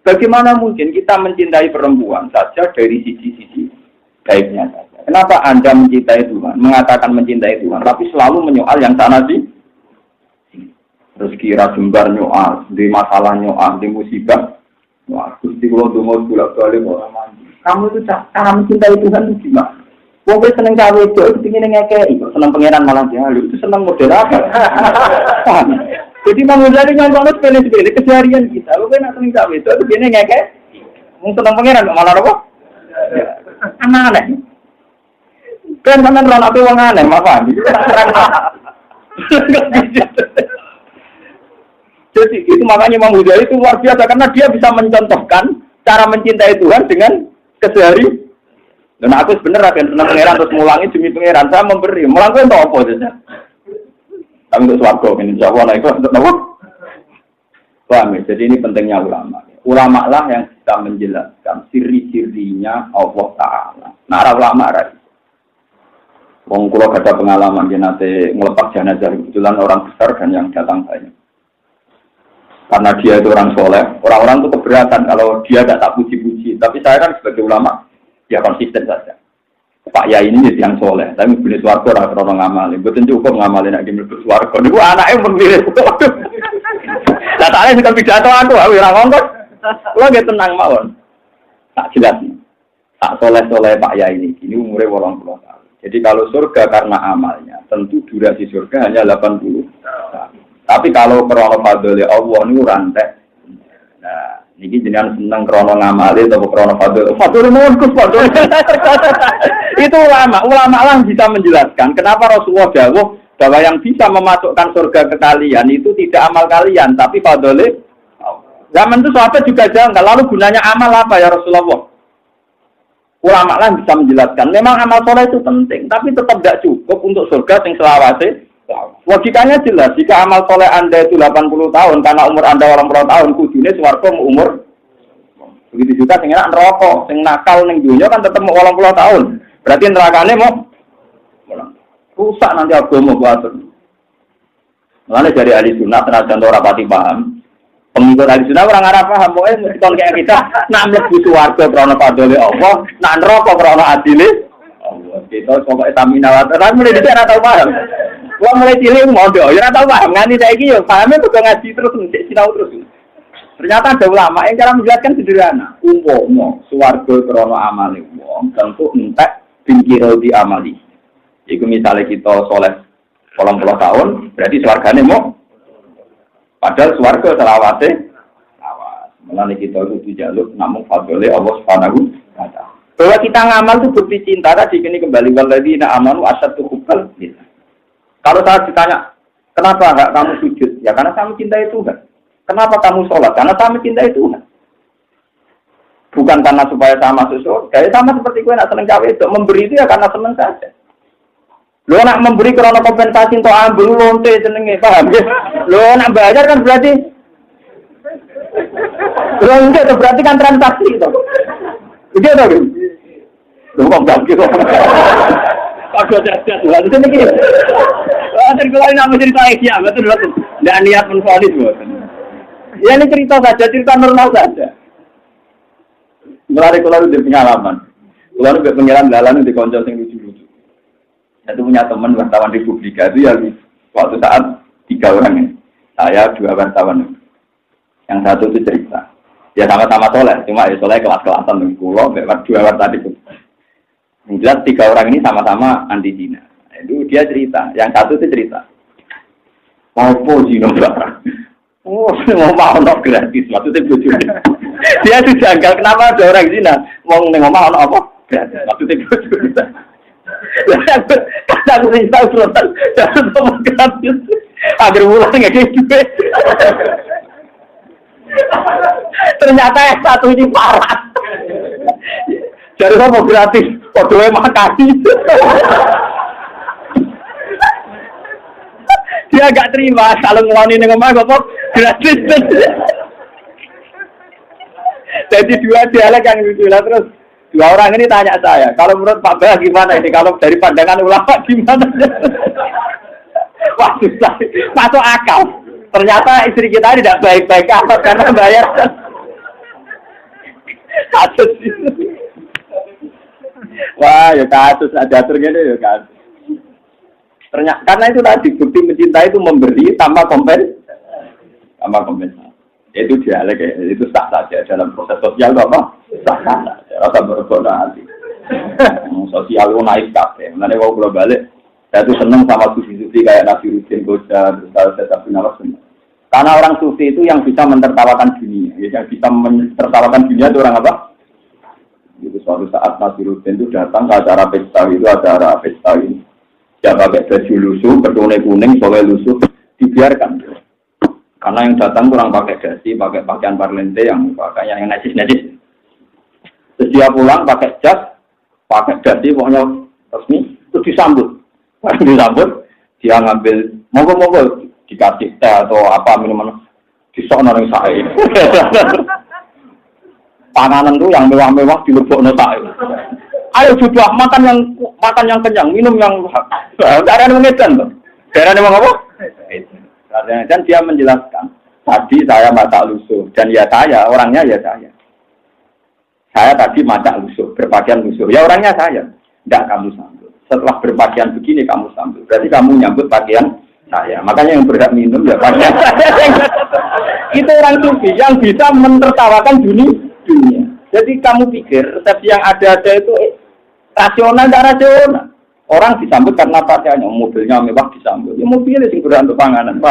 bagaimana mungkin kita mencintai perempuan saja dari sisi-sisi baiknya saja? Kenapa Anda mencintai Tuhan, mengatakan mencintai Tuhan, tapi selalu menyoal yang sana sih? Rezeki jembar nyoal, di masalah nyoal, di musibah, wah, Gusti kula donga bolak-balik ora mandi. Kamu itu cara mencintai Tuhan itu gimana? Wong kowe seneng cawe itu pengin ngekeki, seneng pangeran malah dia, itu seneng model apa? Jadi mengundang nyontohnya sepele-sepele keseharian kita. Lu kan seneng cawe itu begini ngeke. Mau seneng pangeran malah apa? Aneh. Kan sampean ora ape wong aneh, apa? Jadi itu makanya Imam Ghazali itu luar biasa karena dia bisa mencontohkan cara mencintai Tuhan dengan keseharian. Dan aku sebenarnya kan senang pangeran terus mulangi demi pangeran saya memberi. Mulang itu untuk apa saja? Kami untuk swarga ini jawab lah itu untuk apa? Paham ya? Jadi ini pentingnya ulama. Ulama lah yang bisa menjelaskan ciri-cirinya Allah Ta'ala. Nah, ulama ada. Wong kula ada pengalaman dia nanti ngelepas jenazah kebetulan orang besar dan yang datang banyak. Karena dia itu orang soleh, orang-orang itu keberatan kalau dia tak puji-puji. Tapi saya kan sebagai ulama, ya konsisten saja. Pak Yai ini jadi yang soleh, tapi pilih suarga orang orang ngamalin. Betul cukup ngamalin lagi melebur suarga. Itu anaknya memilih. Nah, tanya sih kalau pidato aku orang ngongkot. Lo gak tenang mawon. Tak jelas. Tak soleh-soleh Pak Yai ini umurnya 80 tahun. Jadi kalau surga karena amalnya, tentu durasi surga hanya 80 tahun. Tapi kalau krono fadli Allah ini rantai. Nah, ini jenengan seneng krono ngamali atau krono fadli. Fadli mulkus fadli. Itu ulama lah bisa menjelaskan kenapa Rasulullah jawab bahwa yang bisa memasukkan surga ke kalian itu tidak amal kalian, tapi fadli. Zaman itu sahabat juga janggal. Lalu gunanya amal apa ya Rasulullah? Ulama lah bisa menjelaskan. Memang amal soleh itu penting, tapi tetap tidak cukup untuk surga yang selawase. Logikanya jelas, jika amal soleh Anda itu 80 tahun, karena umur Anda 80 tahun, kudunya swarga umur. Begitu juga sing enak neraka, sing nakal ning dunya kan tetap mau 80 tahun. Berarti nerakane mau rusak nanti agama kuatur. Mulane dari ahli sunnah tenajan ora pati paham. Pengikut ahli sunnah orang arah paham, pokoknya mesti kayak kita nak mlebu swarga krana fadhole Allah, nak neraka krana adile Allah. Kita pokoknya tamina wa ta'ala mulai dhisik ora tau paham. Wong mulai cilik mondok, ya ora tau paham nganti saiki yo pahame kok ngaji terus nek sinau terus. Ternyata ada ulama yang cara menjelaskan sederhana. Umpama swarga krana amale wong, tentu entek pinkiro di amali. Iku misalnya kita soleh 80 tahun, berarti swargane mau. Padahal swarga selawase awas. Mulane kita kudu jaluk namung fadhole Allah Subhanahu wa taala. Bahwa kita ngamal itu bukti cinta tadi ini kembali walladzina amanu asyaddu hubban lillah. Kalau saya ditanya, kenapa enggak kamu sujud? Ya karena kamu cintai Tuhan. Kenapa kamu sholat? Karena kamu cintai Tuhan. Bukan karena supaya saya masuk surga. Ya sama seperti gue nak seneng cawe itu. Memberi itu ya karena seneng saja. Lo nak memberi karena kompensasi untuk ambil lonte senengnya, paham ya? Lo nak bayar kan berarti lo enggak, berarti kan transaksi itu. Begitu kan? Lo kok enggak gitu? Agak cerdas lah, itu nih. Terus kalau nama cerita Asia, betul. Tidak niat menvalid bukan. Ya ini cerita saja, cerita normal saja. Mulai kalau udah pengalaman, kalau udah pengalaman jalan di konco yang lucu-lucu. Saya punya teman wartawan Republika itu ya suatu saat 3 orang ini. Saya 2 wartawan. Yang satu itu cerita. Ya sama-sama soleh, cuma ya soleh kelas-kelasan dengan pulau, 2 wartawan itu. Yang jelas 3 orang ini sama-sama anti Cina. Itu dia cerita. Yang satu itu cerita. Apa Cina barang? Oh, mau gratis. Maksudnya bojone. Dia tuh janggal kenapa ada orang Cina mau ngomong apa? Gratis. Maksudnya bojone. Kata aku cerita urusan jangan ngomong gratis. Agar mulai nggak gitu. Ternyata yang satu ini parah. Jadi ngomong gratis, kodohnya makasih. Dia agak terima kalau ngeloni ngomong apa gratis. Jadi 2 dialek yang lucu lah terus. 2 orang ini tanya saya, kalau menurut Pak Bah gimana ini? Kalau dari pandangan ulama gimana? Wah susah, masuk akal. Ternyata istri kita tidak baik-baik amat karena bayar. Kasus itu. Wah, ya kasus ada aturnya ya kasus. Ternyata karena itu tadi bukti mencintai itu memberi tanpa kompensasi. Itu dialek ya, itu sah saja dalam proses sosial itu apa? Sah saja, rasa berbodoh hati. Sosial itu naik kafe. Nanti kalau pulau balik, saya tuh seneng sama sufi-sufi kayak Nasiruddin Goja, bersama saya tapi nawas semua. Karena orang sufi itu yang bisa mentertawakan dunia, yang bisa mentertawakan dunia itu orang apa? Itu suatu saat Nasiruddin itu datang ke acara pesta itu, acara pesta ini. Dia pakai baju lusuh, bertone kuning, soal lusuh, dibiarkan. Karena yang datang kurang pakai dasi, pakai pakaian parlente yang pakaian yang najis-najis. Terus dia pulang pakai jas, pakai dasi pokoknya resmi terus disambut. Disambut dia ngambil monggo dikasih teh atau apa minuman disokno ning sae. Panganan tuh yang mewah-mewah dilebokno sae. Ayo coba makan yang kenyang, minum yang darah mengedan tuh. Darah memang apa? Dan dia menjelaskan, tadi saya masak lusuh dan ya saya, orangnya ya saya. Saya tadi masak lusuh, berpakaian lusuh. Ya orangnya saya. Enggak kamu sambut. Setelah berpakaian begini kamu sambut. Berarti kamu nyambut pakaian saya. Makanya yang berhak minum ya pakaian saya. Itu orang sufi yang bisa menertawakan dunia. Jadi kamu pikir resepsi yang ada itu rasional, tidak rasional. Orang disambut karena pakaiannya, mobilnya mewah disambut. Ya mobilnya sing berhak untuk panganan.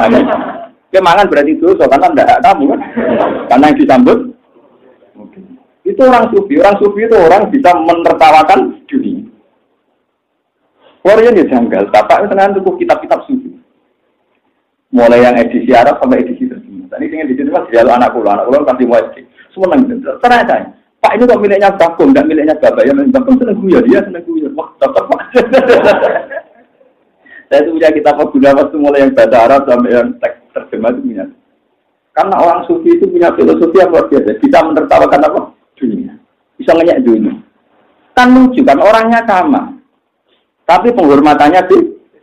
Kemangan berarti itu, karena tidak kamu kan. Karena yang disambut itu orang sufi. Orang sufi itu orang bisa menertawakan dunia. Orang yang janggal. Bapak itu dengan tuku kitab-kitab sufi. Mulai yang edisi Arab sampai edisi terjemah. Tadi dengan edisi terjemah dialog anak pulau pasti mau edisi. Semua nang ternyata. Pak ini kok miliknya Bagong, tidak miliknya Bapak. Ya Bagong seneng guyon, dia seneng guyon. Wah, tetap Pak. Saya itu punya kitab Guna waktu mulai yang bahasa Arab sampai yang teks terjemah itu punya. Karena orang sufi itu punya filosofi yang luar biasa. Bisa menertawakan apa? Dunia. Bisa ngeyak dunia. Kan lucu kan, orangnya sama. Tapi penghormatannya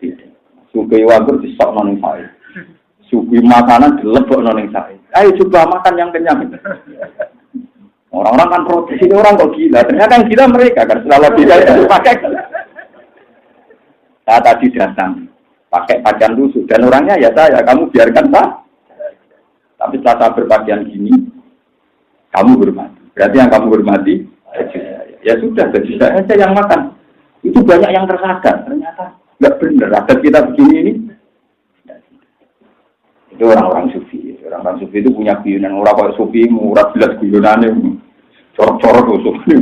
tidak. Suki wagur disok noning saya. Suki makanan dilebok noning saya. Ayo coba makan yang kenyang. Orang-orang kan protes, ini orang kok gila. Ternyata yang gila mereka kan. Selalu gila itu pakai. Saya tadi datang. Pakai pakaian lusuh. Dan orangnya ya saya. Kamu biarkan Pak. Tapi setelah saya berpakaian gini. Kamu hormati. Berarti yang kamu hormati. Ya sudah. Jadi saya yang makan. Itu banyak yang tersadar. Ternyata nggak benar. Adat kita begini ini. Itu orang-orang sufi. Orang-orang sufi itu punya guyonan. Orang kayak sufi murah jelas guyonannya. Corok-corok tuh sufi.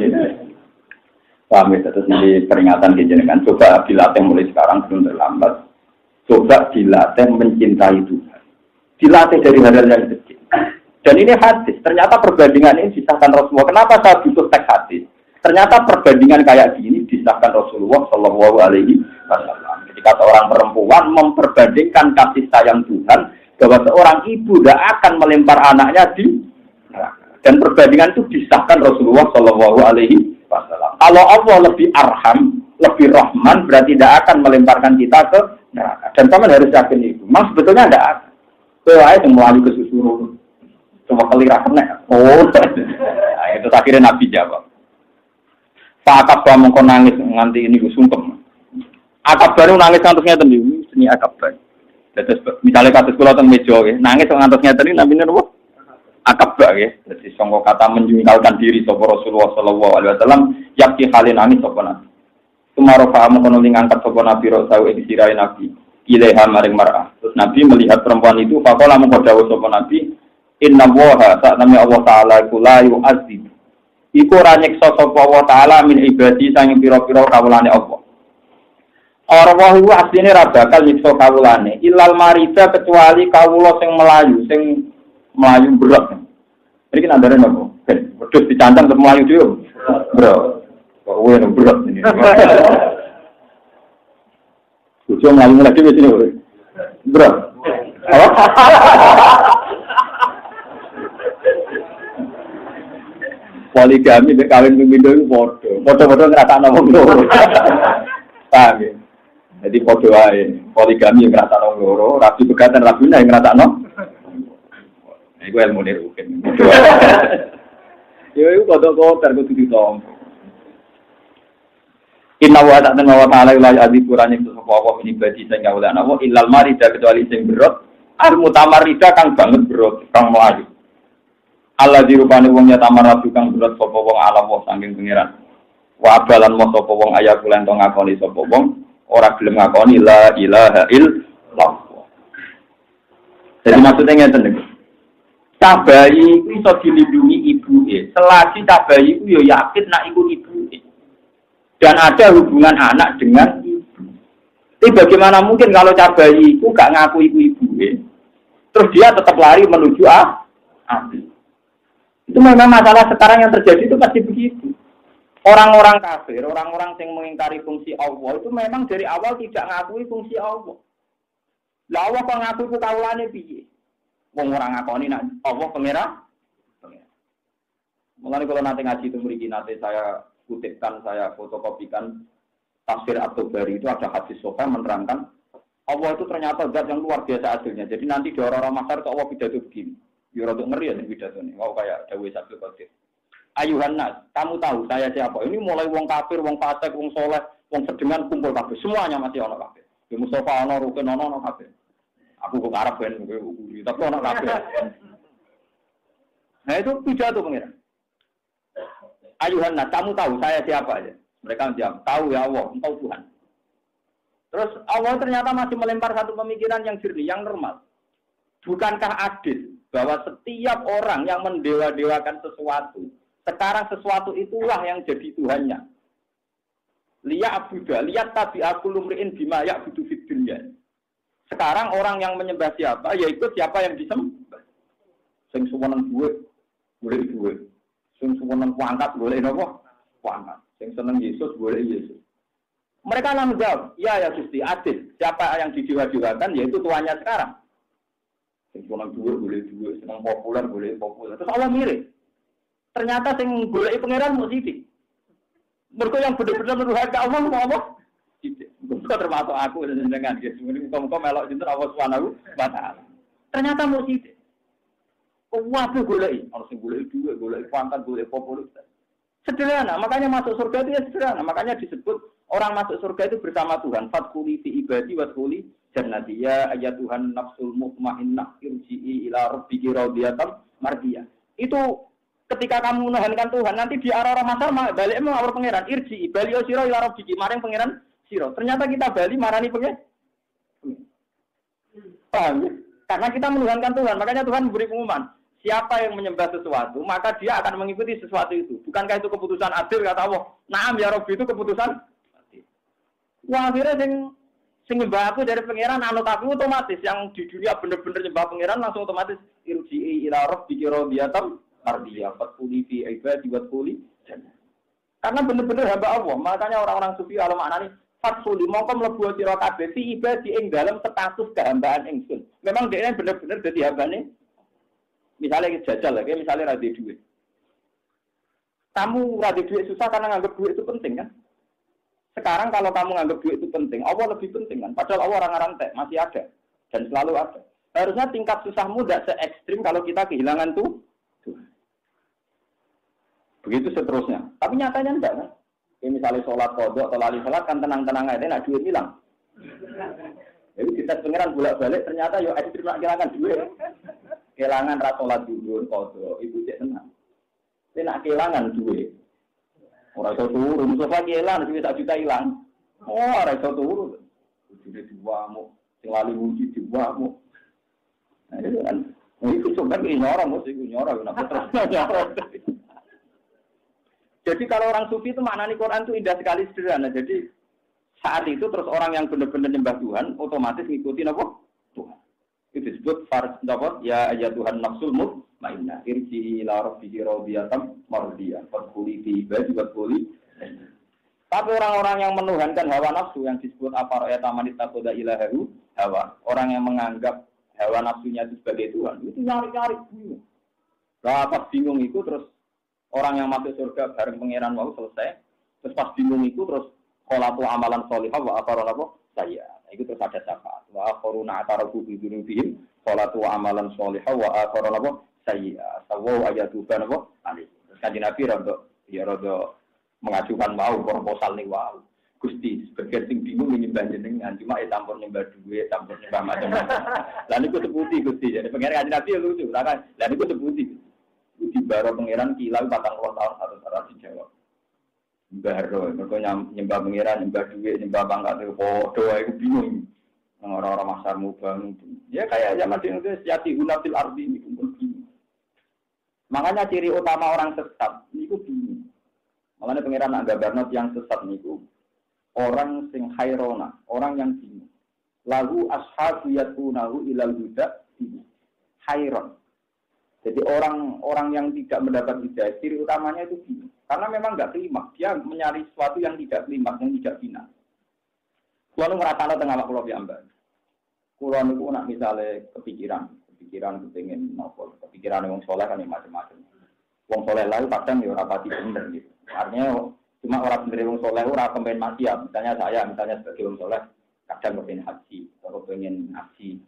Paham ya? Terus ini peringatan kejenengan. Coba dilatih mulai sekarang belum terlambat. Coba dilatih mencintai Tuhan. Dilatih dari hal-hal yang kecil. Dan ini hadis. Ternyata perbandingan ini disahkan Rasulullah. Kenapa saya butuh teks hadis? Ternyata perbandingan kayak gini disahkan Rasulullah Shallallahu Alaihi Wasallam. Ketika seorang perempuan memperbandingkan kasih sayang Tuhan bahwa seorang ibu tidak akan melempar anaknya di neraka. Dan perbandingan itu disahkan Rasulullah Shallallahu Alaihi Wasallam. Kalau Allah lebih arham, lebih rahman, berarti tidak akan melemparkan kita ke neraka. Dan kamu harus yakin itu. Memang sebetulnya tidak akan. Soalnya yang melalui kesusuran. Cuma kelirah kena. Oh, nah, itu akhirnya Nabi jawab. Pak Akabah mengkon nangis nganti ini sungkem. Akabah itu nangis ngantusnya tadi. Ini Akabah. Misalnya kasus kula teng meja nangis ngantusnya tadi Nabi napa? Akabah ya. Jadi sangka kata menjungkalkan diri sapa Rasulullah sallallahu alaihi wasallam yakti halin nangis sapa Nabi. Tumarofa mengkono ngangkat sapa Nabi rasul ing sirahe Nabi. Ilaiha maring mar'ah. Terus Nabi melihat perempuan itu faqala mengko dawuh sapa Nabi, "Inna Allaha ta'ala Allah taala iku la yu'adzib." Iku ora nyiksa sapa Allah taala min ibadi sanging pira-pira kawulane Allah. Allah iku asline ra bakal nyiksa kawulane, ilal marida kecuali kawula sing melayu berat. Iki nandare nopo? Wedhus dicancang terus melayu dhewe. Bro. Kok kowe berat ini. Bojo mlayu lagi wis ini. Berat. Poligami mek kawin pindho iku padha ngrasakno wong loro. Paham ya? Jadi padha wae. Poligami ngrasakno wong loro, rabi pegatan rabine ngrasakno. Iku ilmu ne rukin. Yo iku kodok-kodok kudu ditompo. Inna wa ta'ala la ya'dzibu qur'an itu sapa apa ibadi sing kawulan apa illal marida kecuali sing berot al mutamarrida kang banget berot kang mlayu. Allah dirupani wong nyatamarradu kang berot sapa wong ala wa saking pangeran. Wa abalan mo sapa wong ayat kulen to ngakoni sapa wong ora gelem ngakoni la ilaha illallah. Jadi maksudnya ngeten iki. Cabai iku iso dilindungi ibuke. Selagi cabai iku yo yakin nek iku ibuke. Dan ada hubungan anak dengan ibu. Tapi bagaimana mungkin kalau cabai itu gak ngaku ibu-ibu terus dia tetap lari menuju api. Itu memang masalah sekarang yang terjadi itu pasti begitu. Orang-orang kafir, orang-orang yang mengingkari fungsi Allah itu memang dari awal tidak ngakui fungsi Allah. Lah Allah kok ngaku ku kawulane piye? Wong ora ngakoni nek Allah pengira. Mulane kalau nanti ngaji itu mriki nanti saya kutipkan, saya fotokopikan tafsir At-Tabari itu ada hadis sahih menerangkan Allah itu ternyata zat yang luar biasa adilnya. Jadi nanti di orang-orang Masar itu Allah pidato begini. Ya rada ngeri ya pidato ini. Wow kayak dawuh Sabtu Qadir. Ayuhan nas, kamu tahu saya siapa? Ini mulai wong kafir, wong fasik, wong soleh, wong sedengan kumpul kabeh. Semuanya masih ana kabeh. Ya Mustafa ana, Rukin ana kabeh. Aku kok Arab ben tapi ana kabeh. Nah itu pidato pengiran. Ayuhan nas, kamu tahu saya siapa aja? Mereka menjawab, tahu ya Allah, engkau Tuhan. Terus Allah ternyata masih melempar satu pemikiran yang jernih, yang normal. Bukankah adil bahwa setiap orang yang mendewa-dewakan sesuatu, sekarang sesuatu itulah yang jadi Tuhannya. Lihat tabi aku lumriin bima ya'budu fid dunya. Sekarang orang yang menyembah siapa, ya ikut siapa yang disembah. Sing suweneng duwe, boleh duwe. Sing suweneng pangkat, boleh napa? Pangkat. Sing seneng Yesus, boleh Yesus. Mereka langsung jawab, ya Gusti, adil. Siapa yang didewa-dewakan, yaitu tuannya sekarang. Sing suweneng duwe, boleh duwe. Seneng populer, boleh populer. Terus Allah mirip. Ternyata sing goleki pangeran mau sithik. Mergo yang bener-bener nuduhake Allah mau apa? Sithik. Mergo termasuk aku dengan guys. Muga-muga melok sinten Allah Subhanahu wa taala. Ternyata mau sithik. Waduh goleki, ono sing goleki dhuwit, goleki pangkat, goleki populer. Sederhana, makanya masuk surga itu ya sederhana. Makanya disebut orang masuk surga itu bersama Tuhan. Fadkhuli fi ibadi wadkhuli jannati. Ya ayyatuhan nafsul mutmainnah irji'i ila rabbiki radiyatan mardiyah. Itu ketika kamu menuhankan Tuhan, nanti di arah-arah masar balik mengawur pangeran. Irji, bali sira ila rabbiki, maring pangeran sira. Ternyata kita bali marani pangeran. Paham? Karena kita menuhankan Tuhan, makanya Tuhan memberi pengumuman. Siapa yang menyembah sesuatu, maka dia akan mengikuti sesuatu itu. Bukankah itu keputusan adil kata Allah? Naam ya Rabbi, itu keputusan adil. Wah, akhirnya sing nyembah aku dari pangeran anut aku otomatis. Yang di dunia bener-bener nyembah pangeran langsung otomatis irji ila rabbiki radiyatan mardiyah fadkhuli fi ibadi wadkhuli jannah. Karena bener-bener hamba Allah. Makanya orang-orang sufi kalau maknani fadkhuli mongko mlebu sira kabeh fi ibadi ing dalam status kehambaan ingsun. Memang dia bener-bener dadi hambane. Misalnya jajal, kayak misalnya radhi duit. Kamu radhi duit susah karena nganggap duit itu penting kan? Sekarang kalau kamu nganggap duit itu penting, Allah lebih penting kan? Padahal Allah orang-orang rantai masih ada dan selalu ada. Harusnya tingkat susahmu tidak se-ekstrim kalau kita kehilangan tuh. Begitu seterusnya. Tapi nyatanya enggak kan? Kayak misalnya sholat kodok atau lali sholat kan tenang-tenang aja, nak duit hilang. Jadi kita pengiran bolak-balik ternyata yo ekstrim nak kehilangan duit. Kehilangan ratolat dulu, kodok, itu cek tenang. Tapi nak kehilangan duit. Orang itu turun, sofa kehilangan, duit 1 juta hilang. Oh, orang itu turun. Duit diwamu, selalu wujud diwamu. Nah, itu kan. Itu coba nyorong, mesti nyorong. Kenapa terus nyorong? Jadi kalau orang sufi itu maknanya Quran itu indah sekali sederhana. Jadi saat itu terus orang yang benar-benar nyembah Tuhan, otomatis ngikutin apa? Tuhan. Itu disebut fard dapat ya Tuhan nafsul mutmainnah irji ila rabbiki radiyatan mardiyah fadkhuli fi ibadi wadkhuli. Tapi orang-orang yang menuhankan hawa nafsu yang disebut apa ayat amanit takoda ilahahu hawa, orang yang menganggap hawa nafsunya itu sebagai Tuhan, itu nyari-nyari bingung. Lah pas bingung itu terus orang yang masuk surga bareng pangeran mau selesai, terus pas bingung itu terus qolatu amalan sholihah wa aqarana saya. Itu terus ada syafaat. Wa akharuna atarafu bi dzunubihim sholatu amalan sholihah wa akharana sayyi'a. Sawu ayatu kana ali. Terus kanjeng Nabi rada mengajukan mau proposal nih wow. Gusti, sebagian sing bingung menyembah jenengan cuma campur nyembah duit, campur nyembah macam-macam. Lah niku seputi Gusti. Jadi pangeran kanjeng Nabi lucu, kan. Lah niku seputi. Di baro pangeran kilau 40 tahun harus dijawab. Baro, mergo nyembah pangeran, nyembah duit, nyembah pangkat itu padha iku bingung. Orang-orang masarmu bangun. Ya kayak zaman dulu sejati unatil ardi niku bingung. Makanya ciri utama orang sesat niku bingung. Makanya pangeran anggabarno yang sesat niku orang sing hairona, orang yang bingung. Lalu ashabu yatunahu ilal huda hairon. Jadi orang yang tidak mendapat hidayah, ciri utamanya itu bingung. Karena memang nggak klimaks, dia mencari sesuatu yang tidak klimaks, yang tidak final. Kalau ngerasa tengah waktu lo biamba, kalau niku nak misalnya kepikiran kepengen nopo, kepikiran yang soleh kan yang macam-macam. Wong soleh lalu kadang ya rapati bener gitu. Artinya cuma orang bener wong soleh orang kepengen maksiat. Misalnya saya, sebagai wong soleh kadang kepengen haji, atau kepengen ngaji,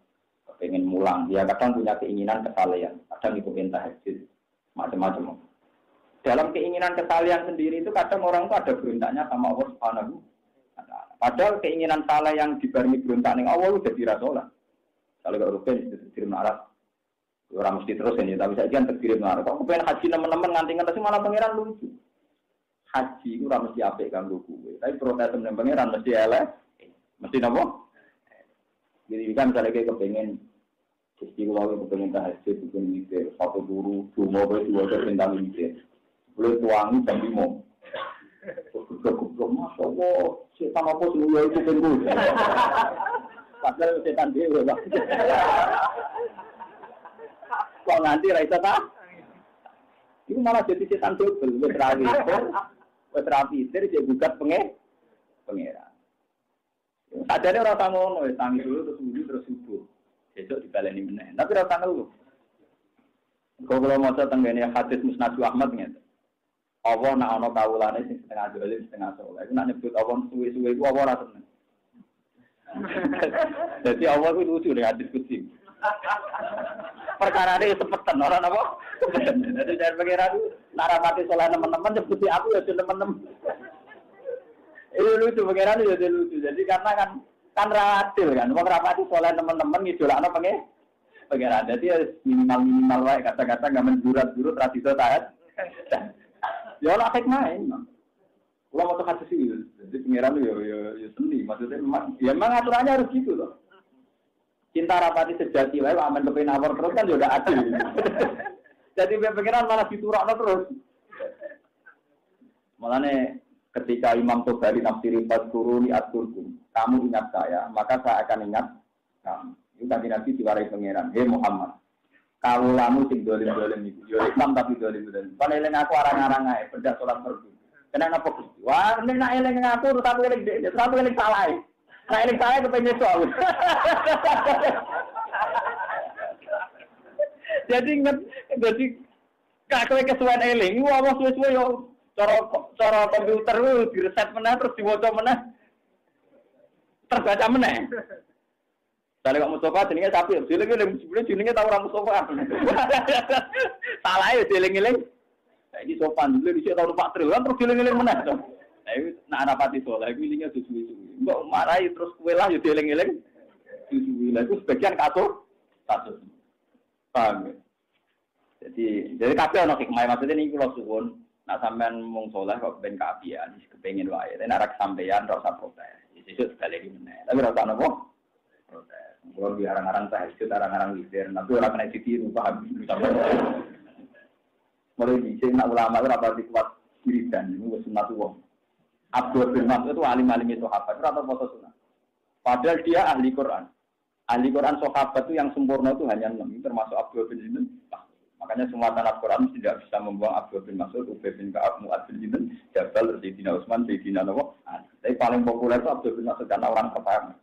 kepengen mulang. Dia kadang punya keinginan kesalehan, kadang itu pengen tahajud, macam-macam. Dalam keinginan kesalehan sendiri itu kadang orang itu ada berontaknya sama Allah Subhanahu. Padahal keinginan salah yang dibarengi berontak ning Allah udah dirasolah. Kalau gak rugen dikirim arah, orang mesti terus ini. Tapi saya kan terkirim arah. Kok pengen haji teman-teman nganti nganti malah pangeran lucu. Haji itu orang mesti apik kanggo gue. Tapi protes teman pangeran mesti elek, mesti napa? Jadi kan misalnya kayak kepengen istiqomah kepengen tahajud, kepengen mikir satu guru, cuma dua tentang mikir. Boleh tuangi jam 5. Goblok Masya Allah, setan apa semua itu tunggu. Padahal setan dia Pak. Kok nanti raisa tak? Itu malah jadi setan double, wes rapi, dia gugat pengeran. Sadare ora tau ngono, tangi dulu terus wudhu terus subuh. Besok dibaleni meneh. Tapi ora tau lho. Kalau maca tenggene hadis Musnad Ahmad ngene. Allah nak ana kawulane sing setengah dolim setengah saleh. Iku nak nyebut Allah suwe-suwe iku apa ora seneng. Jadi Allah itu lucu dengan hadis kutsi. Perkara ini sepetan orang apa? Jadi dari pengiran narapati soleh teman-teman seperti aku ya teman-teman. Itu lucu pengiran itu lucu. Jadi karena kan radil kan, mau rapati soleh teman-teman ngidolakno pengiran. Jadi minimal wae kata-kata nggak menjurat-jurut tradisi taat. Ya lah main. Kalau mau terkasih sih, jadi pengiran ya seni. Maksudnya memang aturannya harus gitu loh. Cinta rapati sejati, wae aman kepen awar terus kan juga adil. Jadi pengiran malah diturakno terus. Makanya ketika Imam Tobari nafsiri Fadkuruni Atkurkum, kamu ingat saya, maka saya akan ingat kamu. Itu tadi nanti diwarai pengiran. Hei Muhammad, kalau kamu sing dolim-dolim itu, yo Islam tapi dolim-dolim. Kalau eling aku arang-arang ae, beda sholat fardu. Kenapa Gusti? Wah, nek nak eling aku tetap eling dhek, tetap eling salah. Nak eling salah kepengen soal. Jadi kowe kesuwen eling, wah suwe-suwe yo cara komputer ku direset meneh terus diwaca meneh. Terbaca meneh. Sale kok Mustafa jenenge sapi, jenenge tau ora Mustafa. Salah ya eling-eling. Ini sopan dulu di tahun 4 triliun terus dieling-eling meneh to. Lah iki nak rapati saleh iki linge suwi-suwi. Mbok marahi terus kowe lah yo dieling-eling. Suwi-suwi. Lah itu sebagian kasus. Paham ya? Jadi kabeh ana hikmah maksudnya niki kula suwun, nak sampean mung saleh kok ben kaapian, kepengin wae. Nek ora kesampean ora usah protes. Sesuk sekali meneh. Tapi ora usah napa? Protes. Kalau diarang-arang tahajud, arang-arang witir, nanti ora kena ditiru paham. Mulai dicek nak ulama itu rapati kuat wiridan, itu sunat wong. Abdul bin Mas'ud itu alim-alim itu sahabat, atau foto sunat. Padahal dia ahli Quran. Ahli Quran sahabat itu yang sempurna itu hanya 6, termasuk Abdul bin Mas'ud. Makanya semua tanah Quran tidak bisa membuang Abdul bin Mas'ud, Ubay bin Ka'ab, Mu'ad bin Jabal, Sayyidina Utsman, Sayyidina Nawawi. Tapi paling populer itu Abdul bin Mas'ud karena orang pertama.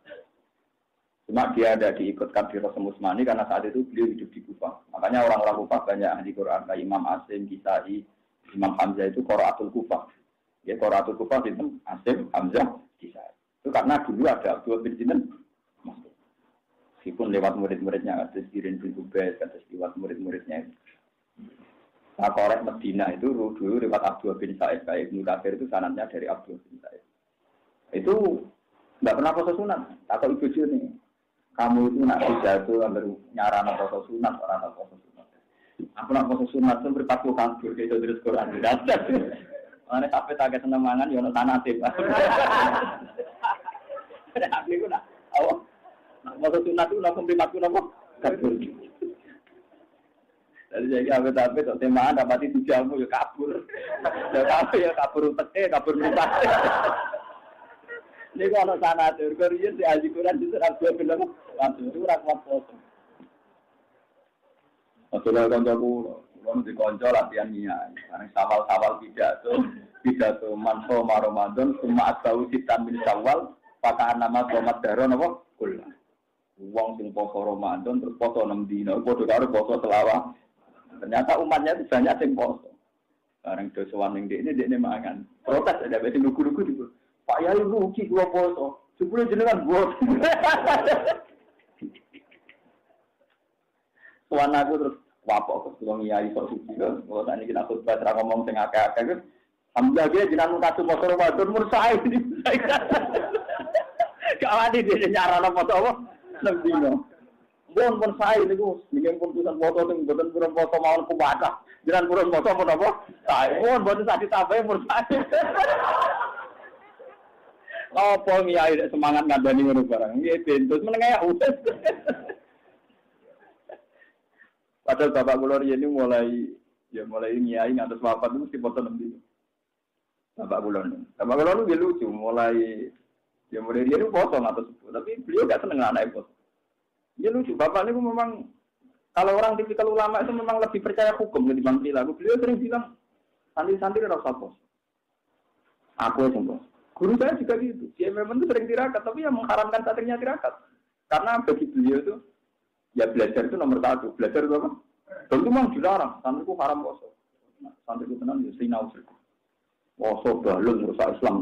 Cuma dia ada diikutkan di Rasul Utsmani karena saat itu beliau hidup di Kufah. Makanya orang-orang Kufah banyak ahli Quran kayak Imam Asim, Kisai, Imam Hamzah itu Qiraatul Kufah. Ya Qiraatul Kufah itu Asim, Hamzah, Kisai. Itu karena dulu ada Abdul bin Mas'ud. Meskipun lewat murid-muridnya ada Sirin bin Ubay, ada lewat murid-muridnya. Nah, korek Medina itu dulu lewat Abdul bin Sa'id, kayak Ibnu Katsir itu sanadnya dari Abdul bin Sa'id. Itu enggak pernah puasa sunat. Takut ibu nih. Kamu itu nak pidato ambil nyaran atau sunat orang atau sunat. Aku nak puasa sunat itu berpaku kabur gitu terus Quran dasar. Mana sampai tak seneng mangan yo ono sanatim. Aku itu nak awak nak puasa sunat itu nak berpaku nopo kabur. Jadi apa tapi tok temaan dapati dijamu yo kabur. Ya kabur teke kabur mripat. Ini kalau sana tuh, Korea di ahli Quran itu rakyat bilang langsung itu rakyat kosong. Masalah kancaku, Kalau di konco latihan niat, karena sawal pidato manso Ramadan, cuma atau sitan min Syawal, pakai nama tomat daron apa? Kula. Uang sing poso Ramadan terus poso 6 dina, podo karo poso selawat. Ternyata umatnya itu banyak sing poso. Bareng dosowan ning dekne mangan. Protes ada wis lugu-lugu di. Pak Yai rugi kula poso. Jebule jenengan bos. Tuan aku terus wapok ke kula ngiyai kok suci lho. Kalau tadi kita khutbah ra ngomong sing akeh-akeh kan sambil ge jenengan kasih poso Ramadan mun sae. Kawani dhewe nyarana foto apa? Lembino. Pun sae niku nggih pun tulisan foto sing mboten purun foto mawon kuwata. Jenengan purun foto apa? Sae. Pun mboten sak ditambahi mun sae. Apa ngiyai semangat ngandani ngono barang. Nggih bentus meneng ya wis. Padahal bapak kula riyen mulai ngiyai ngantos wafat itu mesti foto nembe. Bapak kula nu lucu mulai dia foto ngantos sepuh, tapi beliau enggak seneng anak foto. Dia lucu, bapak ini memang kalau orang tipikal ulama itu memang lebih percaya hukum ketimbang perilaku. Beliau sering bilang santri-santri ora usah pos. Aku yang pos. Guru saya juga gitu. Dia memang itu sering tirakat, tapi yang mengharamkan santrinya tirakat. Karena bagi beliau itu ya belajar itu nomor 1. Belajar itu apa? Dan itu memang dilarang. Santriku haram poso. Nah, santriku tenang ya sinau sirku. Poso balun merusak Islam.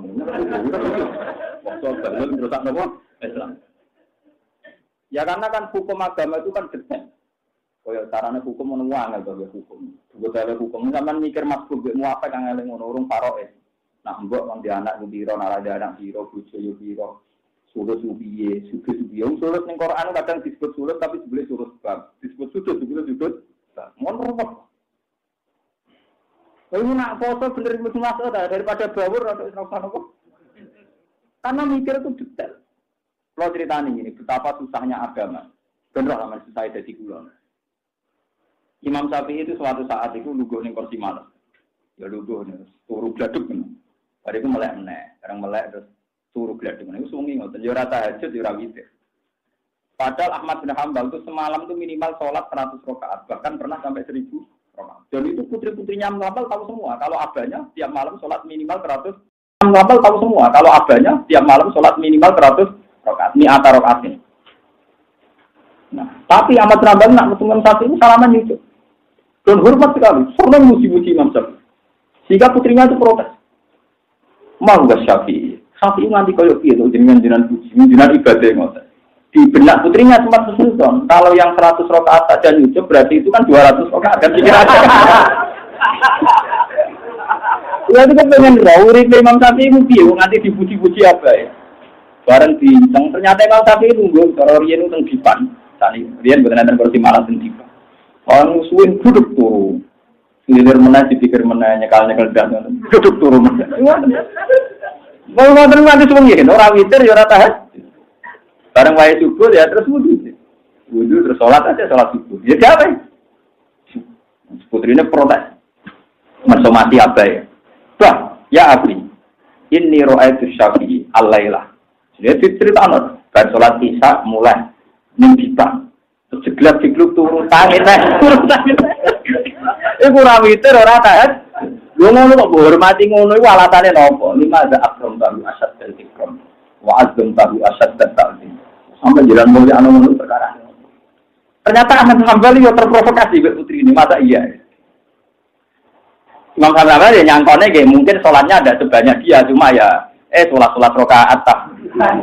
Poso balun merusak apa? Islam. Ya karena kan hukum agama itu kan detail. Kaya carane hukum menuang atau hukum. Detail hukum sampean mikir masbuk mau apa kang eling ngono urung paroke. Nah mbok wong di anak piro nara anak piro bojo yo piro. Sulus piye, sudut piye. Sulus ning Quran kadang disebut sulus tapi sebenarnya sulus bab. Disebut sudut. Ngono ruwet. Kalau nak foto bener mesti masuk daripada bawur atau apa. Karena mikir itu detail. Kalau ceritanya ini, betapa susahnya agama. Bener lah, susah jadi gula. Imam Syafi'i itu suatu saat itu lugu ning kursi malam. Ya lugu nih, turu gladuk kan. Hari itu melek sekarang melek terus turu gladuk. Itu sungi ngoten, ya ora tahajud, ya ora witir. Padahal Ahmad bin Hanbal itu semalam itu minimal sholat 100 rakaat, bahkan pernah sampai 1000 rakaat. Dan itu putri-putrinya Hanbal tahu semua, kalau abahnya tiap malam sholat minimal 100. Hanbal tahu semua, kalau abahnya tiap malam sholat minimal 100 rakaat. Ini atar rakaat ini. Nah, tapi Ahmad bin Hanbal nak ketemu saat ini salaman itu. Dan hormat sekali, sering muji-muji Imam Syafi'i. Sehingga putrinya itu protes. Mangga Syafi'i nganti koyo piye to jenengan puji, jenengan ibadah ngoten. Di benak putrinya sempat sesusun. Kalau yang 100 rakaat saja nyucup berarti itu kan 200 rakaat kan pikir aja. Ya itu kan pengen rauri Imam Syafi'i piye nganti dipuji-puji apa ya. Bareng diinceng ternyata Imam Syafi'i nunggu cara riyen uteng dipan. Tadi riyen mboten enten kursi malah ten dipan. Orang musuhin duduk turu. Ngilir meneh dipikir meneh nyekal-nyekal dan duduk turu meneh. Mau ngoten nganti sewengi ora witir ya ora tahajud. Bareng wae subuh ya terus wudu. Wudu terus salat subuh. Ya gawe. Putrinya protes. Mensomati apa ya? Bah, ya Abi. Inni ra'aitu Syafi'i al-lailah. Jadi ceritakan, bar salat Isya mulai ning bidang. Terus jeglak-jegluk turun tangi neh. Iku ora witir ora tahajud. Lho ngono kok hormati ngono iku alatane napa? Lima ada akram tahu asad dan ikram. Wa azam tahu asad dan ta'zim. Sampai jalan mulia anu ngono perkara. Ternyata Ahmad Hanbali yo terprovokasi mbek putri ini, masa iya? Imam Hanbali ya nyangkone nggih mungkin salatnya ada sebanyak dia cuma ya salat rakaat ta.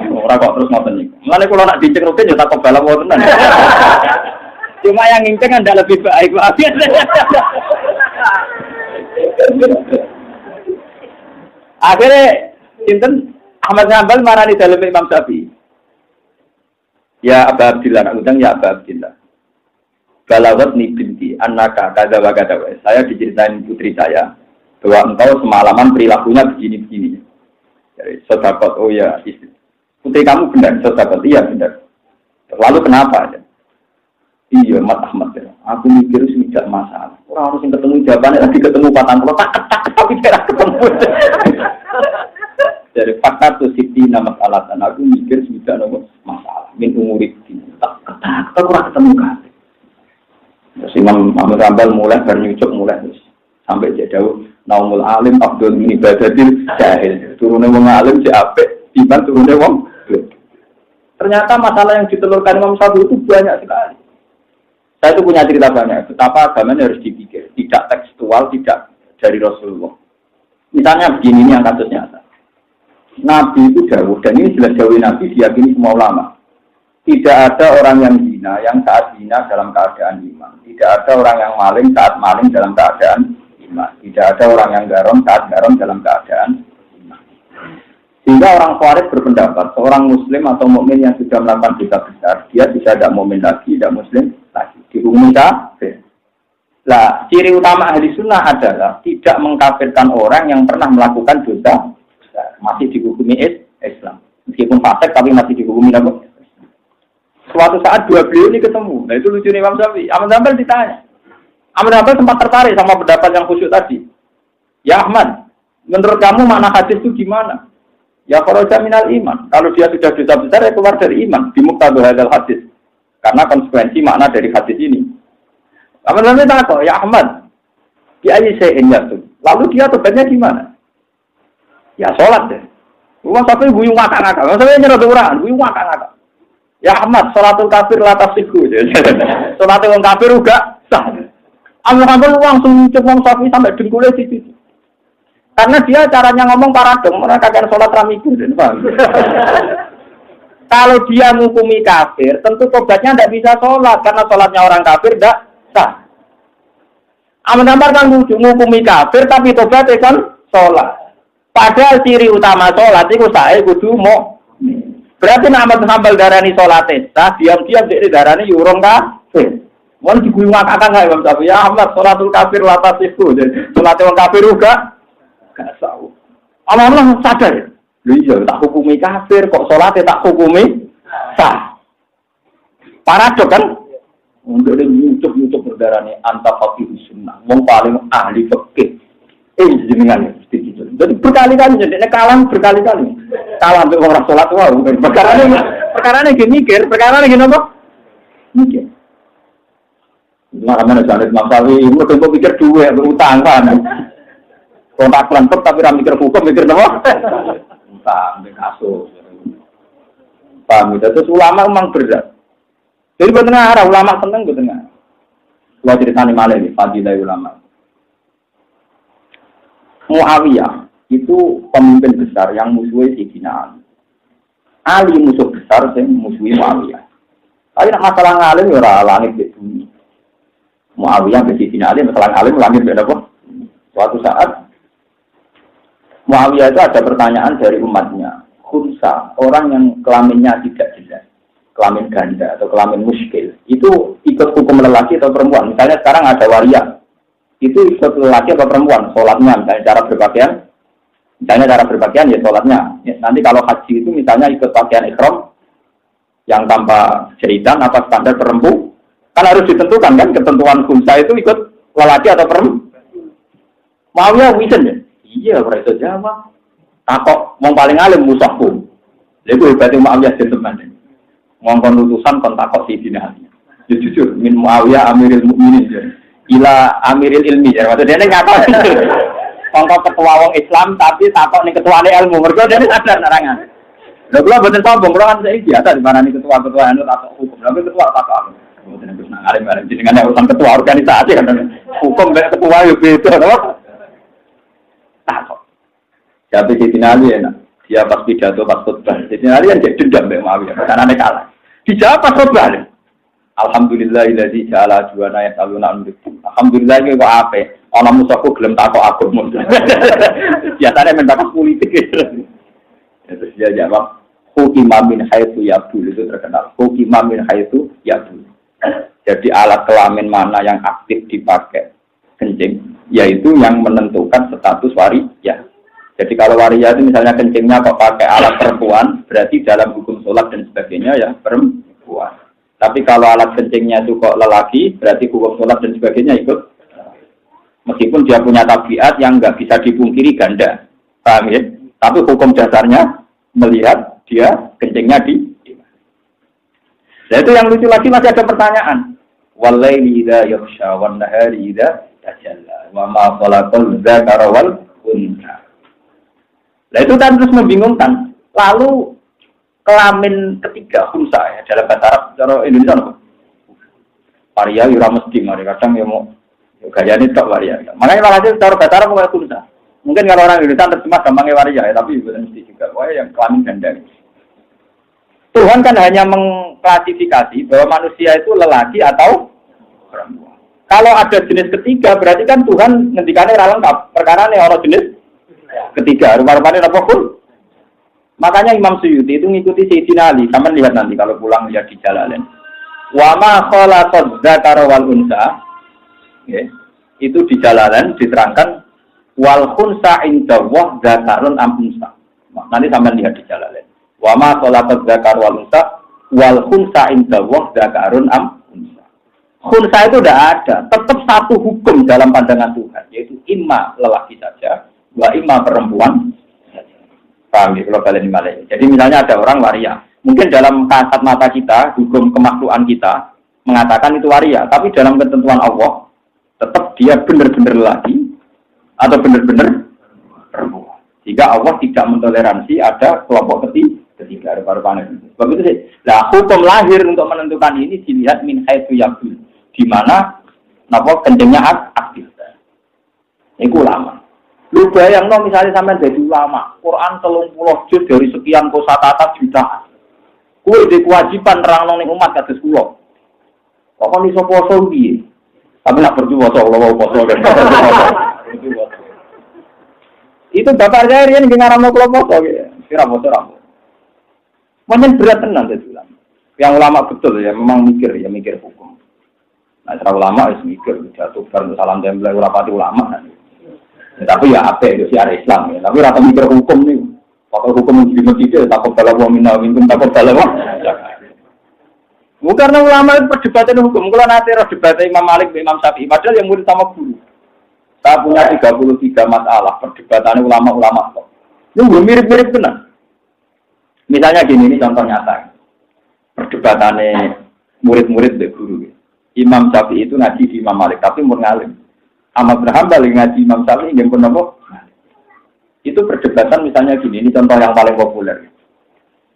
Ora kok terus ngoten niku. Mulane kula nak dicek rutin ya tak kebal wonten. Cuma yang nginceng Anda lebih baik. Akhirnya sinten Ahmad Hanbal marani dalem Imam Syafi'i. Ya Aba Abdillah, nak undang ya Aba Abdillah. Balawat ni binti annaka kada wa kada. Saya diceritain putri saya bahwa engkau semalaman perilakunya begini-begini. Jadi sedekah oh ya istri. Putri kamu benar sedekah iya benar. Lalu kenapa? Iya, Ahmad ya. Aku mikir tidak masalah. Orang harus yang ketemu jawabannya lagi ketemu patang kalau tak tapi tidak ketemu. Dari fakta tuh siti nama alatan aku mikir sudah ada masalah. Min umurik tak ketemu kan. Sing Imam Ahmad Hambal mulai bernyucuk mulai terus sampai dia jauh naumul alim Abdul min ibadatil jahil. Turunnya wong alim si apik, tiba turunnya wong. Ternyata masalah yang ditelurkan Imam Syafi'i itu banyak sekali. Saya itu punya cerita banyak. Betapa agamanya harus dipikir, tidak tekstual, tidak dari Rasulullah. Misalnya begini ini yang kasus nyata. Nabi itu jauh dan ini jelas jauh Nabi diyakini semua ulama. Tidak ada orang yang zina yang saat zina dalam keadaan iman. Tidak ada orang yang maling saat maling dalam keadaan iman. Tidak ada orang yang garong saat garong dalam keadaan iman. Sehingga orang Khawarij berpendapat, seorang Muslim atau mukmin yang sudah melakukan dosa besar, dia bisa tidak mukmin lagi, tidak Muslim lagi. Dihukumi kafir. Nah, ciri utama ahli sunnah adalah tidak mengkafirkan orang yang pernah melakukan dosa besar, masih dihukumi Islam. Meskipun fasik tapi masih dihukumi apa? Suatu saat dua beliau ini ketemu. Nah itu lucu nih Imam Syafi'i. Ahmad Hambal ditanya. Ahmad Hambal sempat tertarik sama pendapat yang khusyuk tadi. Ya Ahmad, menurut kamu makna hadis itu gimana? Ya kharaja minal iman. Kalau dia sudah dosa besar ya keluar dari iman. Bimuqtada hadzal hadis. Karena konsekuensi makna dari hadis ini. Ahmad Hambal tanya, ya Ahmad, dia shay'in yatul. Lalu dia tobatnya gimana? Ya sholat deh. Imam Syafi'i guyu ngakak-ngakak. Imam Syafi'i nyerot orang, guyu ngakak-ngakak. Ya Ahmad, sholatul kafir la tafsiku. Sholatul wong kafir uga sah. Ahmad Hambal langsung Imam Syafi'i sampai dengkulnya situ. Karena dia caranya ngomong paradong, mereka kagak sholat ramiku. Kalau dia menghukumi kafir, tentu tobatnya tidak bisa sholat karena sholatnya orang kafir tidak sah. Ahmad Hambal kan menghukumi kafir tapi tobatnya kan sholat. Padahal ciri utama sholat itu saya kudu mau. Berarti Ahmad Hambal darani sholat sah, diam-diam dia darani yurong kafir. Mohon diguyu ngakak nggak Imam Syafi'i? Ya Ahmad, sholatul kafir latas itu. Sholat orang kafir juga gak sah. Allah sadar ya. Iya, tak hukumi kafir, kok sholatnya tak hukumi sah. Paradok kan? Untuk dia nyucuk berdarani antafaqih sunnah. Wong paling ahli fikih. Jenengan mesti gitu. Jadi berkali-kali jadi kalah berkali-kali. Kalah untuk orang sholat wah. Perkara ini mikir, perkara ini apa? Mikir. Mana jalan Imam Syafi'i, itu tentu pikir dua berutang kan. Kontak lengkap tapi ram mikir hukum mikir apa? Utang, kasus. Paham itu ulama memang berat. Jadi betul arah ulama seneng betul nggak? Kalau ceritanya malah ini fadilah ulama. Muawiyah itu pemimpin besar yang musuhnya Sayyidina Ali. Ali musuh besar yang musuhi Muawiyah. Tapi nak masalah ngalim ya ora langit di bumi. Muawiyah ke Sayyidina Ali masalah ngalim langit beda kok. Suatu saat Muawiyah itu ada pertanyaan dari umatnya. Khunsa, orang yang kelaminnya tidak jelas, kelamin ganda atau kelamin muskil, itu ikut hukum lelaki atau perempuan. Misalnya sekarang ada waria. Itu ikut lelaki atau perempuan, sholatnya, misalnya cara berpakaian ya sholatnya. Nanti kalau haji itu misalnya ikut pakaian ihram yang tanpa jeritan apa standar perempuan, kan harus ditentukan kan, ketentuan khunsa itu ikut lelaki atau perempuan. Mau ya wisen ya? Iya, berarti jawab. Takok, mau paling alim musahku. Lalu berarti Muawiyah gentleman. Ngomong utusan kontakok si dinahnya. Jujur, min Muawiyah amiril mukminin ya. Ila amiril ilmi ya. Maksudnya dia ngapa? Kongkong ketua wong Islam tapi takok nih ketua ilmu. Mereka dia sadar narangan. Lalu kalau betul sombong, kalau kan saya biasa di mana nih ketua anu takok hukum. Lalu ketua takok. Kemudian terus alim jenengan urusan ketua organisasi kan. Hukum ketua yo beda, takok. Jadi di finali enak. Dia pas pidato pas khutbah. Di finali kan jadi dendam mbek Muawiyah. Karena nek kalah. Dijawab pas khutbah. Alhamdulillahilladzi ja'ala juwana yasaluna an. Alhamdulillah iki kok apik. Ana musuhku gelem takok aku. Biasane men takok politik. Terus dia jawab, "Hukimah min haitsu yabul." Itu terkenal. Hukimah min haitsu yabul. Jadi alat kelamin mana yang aktif dipakai kencing, yaitu yang menentukan status waria. Jadi kalau waria itu misalnya kencingnya kok pakai alat perempuan, berarti dalam hukum sholat dan sebagainya ya perempuan. Tapi kalau alat kencingnya itu kok lelaki, berarti hukum sholat dan sebagainya ikut. Meskipun dia punya tabiat yang nggak bisa dipungkiri ganda, paham ya? Tapi hukum dasarnya melihat dia kencingnya di. Nah itu yang lucu lagi masih ada pertanyaan. wal laili idza yaghsha wan nahari idza tajalla wa ma khalaqal dzakara wal untha. Lah itu kan terus membingungkan. Lalu kelamin ketiga khunsa ya dalam bahasa Arab cara Indonesia apa? Waria ora mesti mari kadang ya mau gayane tok waria. Makanya malah cara bahasa Arab kayak khunsa. Mungkin kalau orang Indonesia terjemah gampangnya waria ya, tapi bukan mesti juga. Wah yang kelamin ganda. Tuhan kan hanya mengklasifikasi bahwa manusia itu lelaki atau perempuan. Kalau ada jenis ketiga berarti kan Tuhan ngendikane ra lengkap. Perkara ne ora jenis ketiga, rupa-rupane apa pun. Makanya Imam Suyuti itu ngikuti Sayyidina Ali. Sampeyan lihat nanti kalau pulang lihat di Jalalain. Wa ma khalaqadz dzakara wal unsa. Okay. Itu di Jalalain diterangkan wal khunsa indallah dzakarun am unsa. Nanti sampean lihat di Jalalain. Wa ma khalaqadz dzakara wal unsa wal khunsa indallah dzakarun am unsa. Khunsa itu tidak ada, tetap satu hukum dalam pandangan Tuhan, yaitu imma lelaki saja, wa imma perempuan. Paham ya kalau kalian dimulai. Jadi misalnya ada orang waria, mungkin dalam kasat mata kita, hukum kemaklukan kita mengatakan itu waria, tapi dalam ketentuan Allah tetap dia benar-benar lelaki atau benar-benar perempuan. Jika Allah tidak mentoleransi ada kelompok ketiga rupa-rupanya. Sebab itu sih. Nah, hukum lahir untuk menentukan ini dilihat min haitsu yaqul, di mana napa kencingnya aktif. Itu ulama. Lu bayang no misalnya sampai jadi ulama, Quran 30 juz dari sekian kosakata jutaan. Kuwi di kewajiban nerangno ning umat kados kula. Kok iso poso piye? Tapi nak berjuang Allah poso kan. Itu bapak saya riyen ngaramno kula poso ya. Kira poso ra. Menen berat tenan dadi ulama. Yang ulama betul ya memang mikir hukum. Nah, cara ulama wis mikir jatuh bar salam tempel ora pati ulama. Ya, tapi ya apa itu siar Islam ya. Tapi rata mikir hukum nih. Pakal hukum di masjid takut kalau mau minta takut kalau bukan karena ulama itu perdebatan hukum. Kalau nanti debat Imam Malik, Imam Syafi'i, padahal yang murid sama guru. Saya punya 33 masalah perdebatannya ulama-ulama. Ini mirip-mirip benar. Misalnya gini, ini contoh nyata. Perdebatannya murid-murid dari guru. Imam Syafi'i itu ngaji di Imam Malik, tapi mau ngalim. Ahmad bin Hanbal ngaji Imam Syafi'i yang pun apa? Itu perdebatan misalnya gini, ini contoh yang paling populer.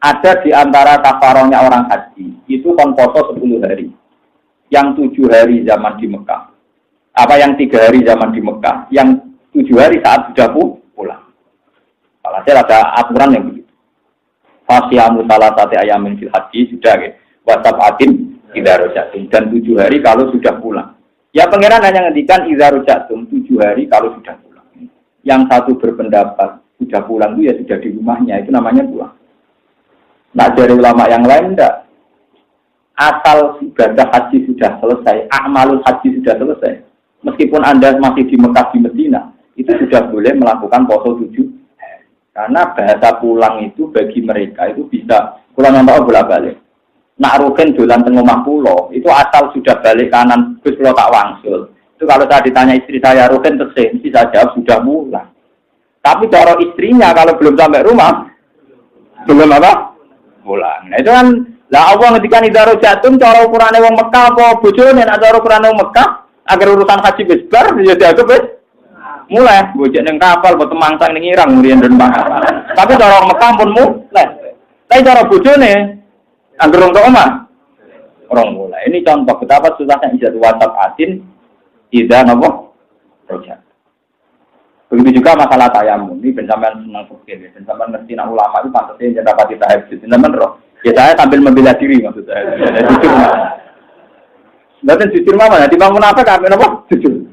Ada di antara kafarohnya orang haji, itu kon poso 10 hari. Yang 7 hari zaman di Mekah. Apa yang 3 hari zaman di Mekah, yang 7 hari saat sudah pulang. Alhasil ada aturan yang begitu. Fasyamu salah satu ayamin fil haji sudah ya. Wasab'atin idza rajatum, dan 7 hari kalau sudah pulang. Ya pangeran hanya ngendikan idza rajatum 7 hari kalau sudah pulang. Yang satu berpendapat sudah pulang itu ya sudah di rumahnya, itu namanya pulang. Nah dari ulama yang lain enggak. Asal ibadah haji sudah selesai, amalul haji sudah selesai. Meskipun Anda masih di Mekah di Medina, itu sudah boleh melakukan poso 7 hari. Karena bahasa pulang itu bagi mereka itu bisa pulang yang tahu bolak-balik. Nak rugen dolan teng omah pulau, itu asal sudah balik kanan, Gus pulau tak wangsul. Itu kalau saya ditanya istri saya rugen terus saya jawab sudah pulang. Tapi cara istrinya kalau belum sampai rumah, belum apa? Pulang. Nah itu kan, lah Allah ngedikan idza rajatum cara ukurane wong Mekah apa bojone nek cara ukurane wong Mekah agar urusan haji wis bar ya dianggap wis mulai bojone ning kapal boten mangsang ning Irang mriyen den Tapi cara Mekah pun mulai. Tapi cara bojone angger untuk omah orang mulai. Ini contoh betapa susahnya ijazah WhatsApp asin tidak nopo rojak. Begitu juga masalah tayamum. Ini pensampean senang fikih, pensampean ngerti nak ulama itu pantasnya dapat tahajud. Teman roh. Ya saya sambil membela diri maksud saya. Jujur. Berarti jujur mana? Nanti bangun apa kan? Apa? Jujur.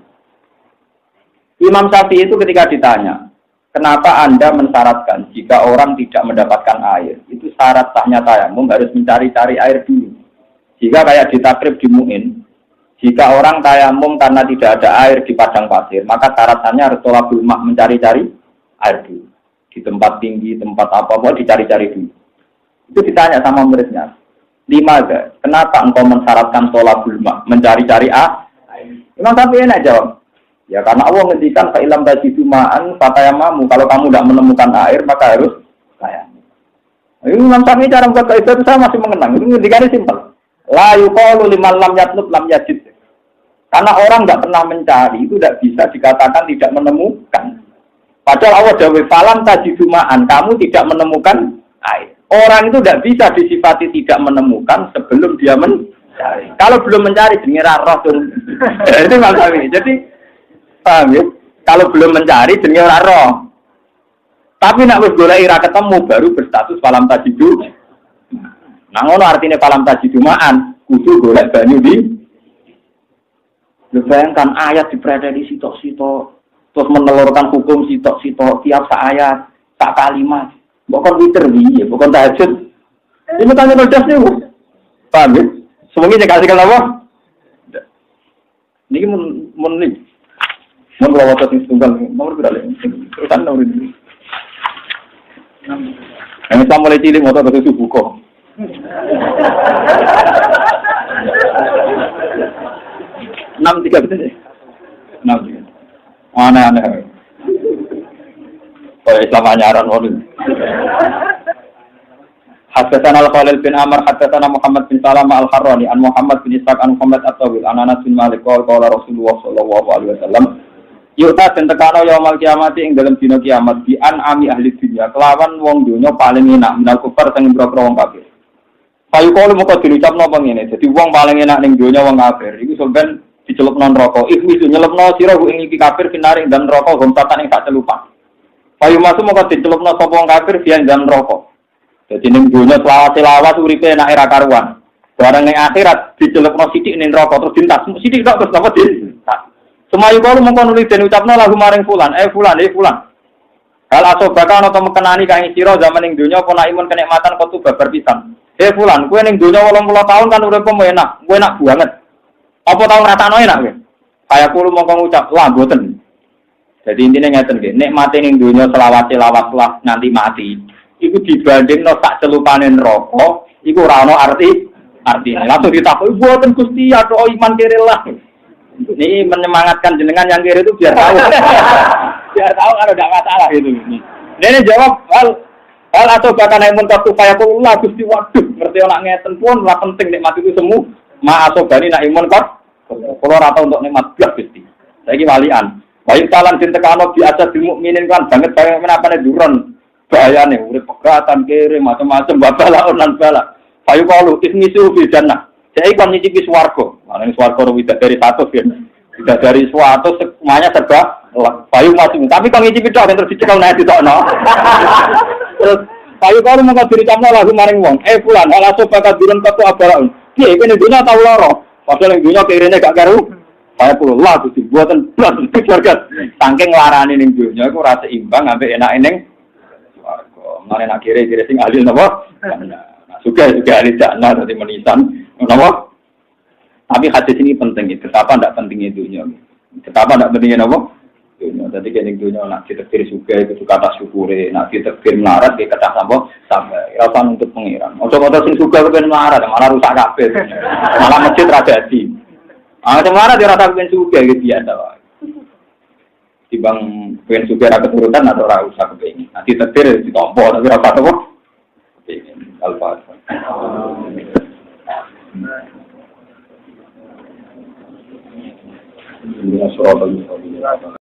Imam Syafi'i itu ketika ditanya, kenapa Anda mensyaratkan jika orang tidak mendapatkan air? Itu syarat sahnya tayamum harus mencari-cari air dulu. Jika kayak di takrib di Mu'in, jika orang tayamum karena tidak ada air di padang pasir, maka syaratnya harus tolabul mak mencari-cari air dulu. Di tempat tinggi, tempat apa-apa dicari-cari dulu. Itu ditanya sama muridnya. Limaga, kenapa engkau mensyaratkan tolabul mak mencari-cari air? Imam Syafi'i enak jawab. Ya karena Allah ngendikan fa ilam tajidu ma'an fatayamamu, kalau kamu tidak menemukan air maka harus tayamum. Ini Imam Syafi'i cara buat kaidah itu saya masih mengenang. Itu ngendikannya simpel. La yuqalu liman lam yatlub lam yajid. Karena orang nggak pernah mencari itu tidak bisa dikatakan tidak menemukan. Padahal Allah dawuh falam tajidumaan, kamu tidak menemukan air. Orang itu tidak bisa disifati tidak menemukan sebelum dia mencari. Kalau belum mencari jenenge ra roh. Itu maksudnya. Jadi paham ya? Kalau belum mencari jenenge ra roh. Tapi nek wis golek ira ketemu baru berstatus falam tajidu. Nah ngono artinya falam tajidumaan, kudu golek banyu di. Bayangkan ayat diprediksi sitok-sitok, terus menelurkan hukum sitok-sitok tiap ayat, sak kalimat. Bukan witer piye, bukan tahajud. Ini tanya cerdas niku. Paham ya? Semoga dikasih apa? Niki mun bawa sing tunggal nomor berapa? Terusan nomor ini. Yang kita mulai cilik motor ke subuh kok. Enam tiga betul deh. Aneh-aneh. Oh Islam anyaran waduh. Haddatsana Al-Khalil bin Amr haddatsana Muhammad bin Salama Al-Harrani an Muhammad bin Ishaq an Muhammad At-Tawil an Anas bin Malik qala Rasulullah sallallahu alaihi wasallam yuta den tekano yaumul kiamat ing dalem dina kiamat bi ami ahli dunya kelawan wong donya paling enak minal kufar sing boro-boro wong kafir. Payu kalau muka diucapno apa ngene dadi wong paling enak ning donya wong kafir iku sampean dicelupno neraka iku nyelepno sira ing iki kafir pinari dan neraka gomsatan ing sak celupan. Payu masuk muka dicelupno sapa wong kafir biyen dan neraka. Jadi ning dunya selawat uripe enak ra karuan. Barang ning akhirat dicelupno sithik ning neraka terus dintas. Sithik tok terus apa dintas. Semayu kalau mongko nulis den ucapno lagu maring fulan, fulan. Hal asobaka ana to mekenani kang sira zaman ning dunya apa naimun kenikmatan kotu babar pisan. Fulan, kowe ning dunya 80 tahun kan uripmu enak, kowe enak banget. Apa tau ngrasakno enak kowe? Kaya kulo mongko ngucap, "Lah mboten." Jadi intine ngeten nggih, nikmate ning dunya selawat-selawat lah nganti mati. Iku dibandingno sak celupane neraka, iku ora ana artine. Langsung ditakoki, "Mboten Gusti, ato iman kere lah." Ini menyemangatkan jenengan yang kiri itu biar tahu. Biar tahu kalau tidak masalah itu. Ini jawab hal atau bahkan yang muntah supaya aku Gusti waduh ngerti orang ngeten pun lah penting nikmat itu semua. Ma asobani nak imun kok. Kalau rata untuk nikmat belas Gusti. Saiki walian. Baik salam dintekano biasa di mukminin kan banget menapa nek duron bahayane urip pegatan kiri macam-macam babalaon lan bala. Payu kalu ismisu fi jannah. Saya kan nyicipi swarga. Mana swarga tidak dari 100 kan. Tidak dari 100 semuanya serba payu macam. Tapi kalau nyicipi tok terus dicekal naik ditokno. Terus payu kalu mongko dicamno lagu maring wong. Fulan ala sobaka durun ketu abaraun. Piye kene dunya tau lara. Padahal ning dunya kirine gak karu. Saya puluh lah Gusti buatan blas keluarga. Saking larane ning dunya iku ora seimbang ambek enake ning swarga. Mane nak kire-kire sing ahli napa? Juga ahli jannah dadi menisan. Kenapa? Tapi hadis ini penting. Betapa tidak pentingnya dunia. Betapa tidak pentingnya apa? Dunia. Jadi kini dunia nak ditekir juga itu kata syukure. Nak ditekir melarat dia kata sampai. Rasakan untuk pengiran. Ojo-ojo sing suka kepen melarat malah rusak kabeh. Malah masjid radadi. Macam melarat dia rasa kepen suka gitu biasa. Dibang kepen suka ra keturutan atau ra usah kepen. Nanti ditekir ditompo tapi rasa apa? Al-Fatihah.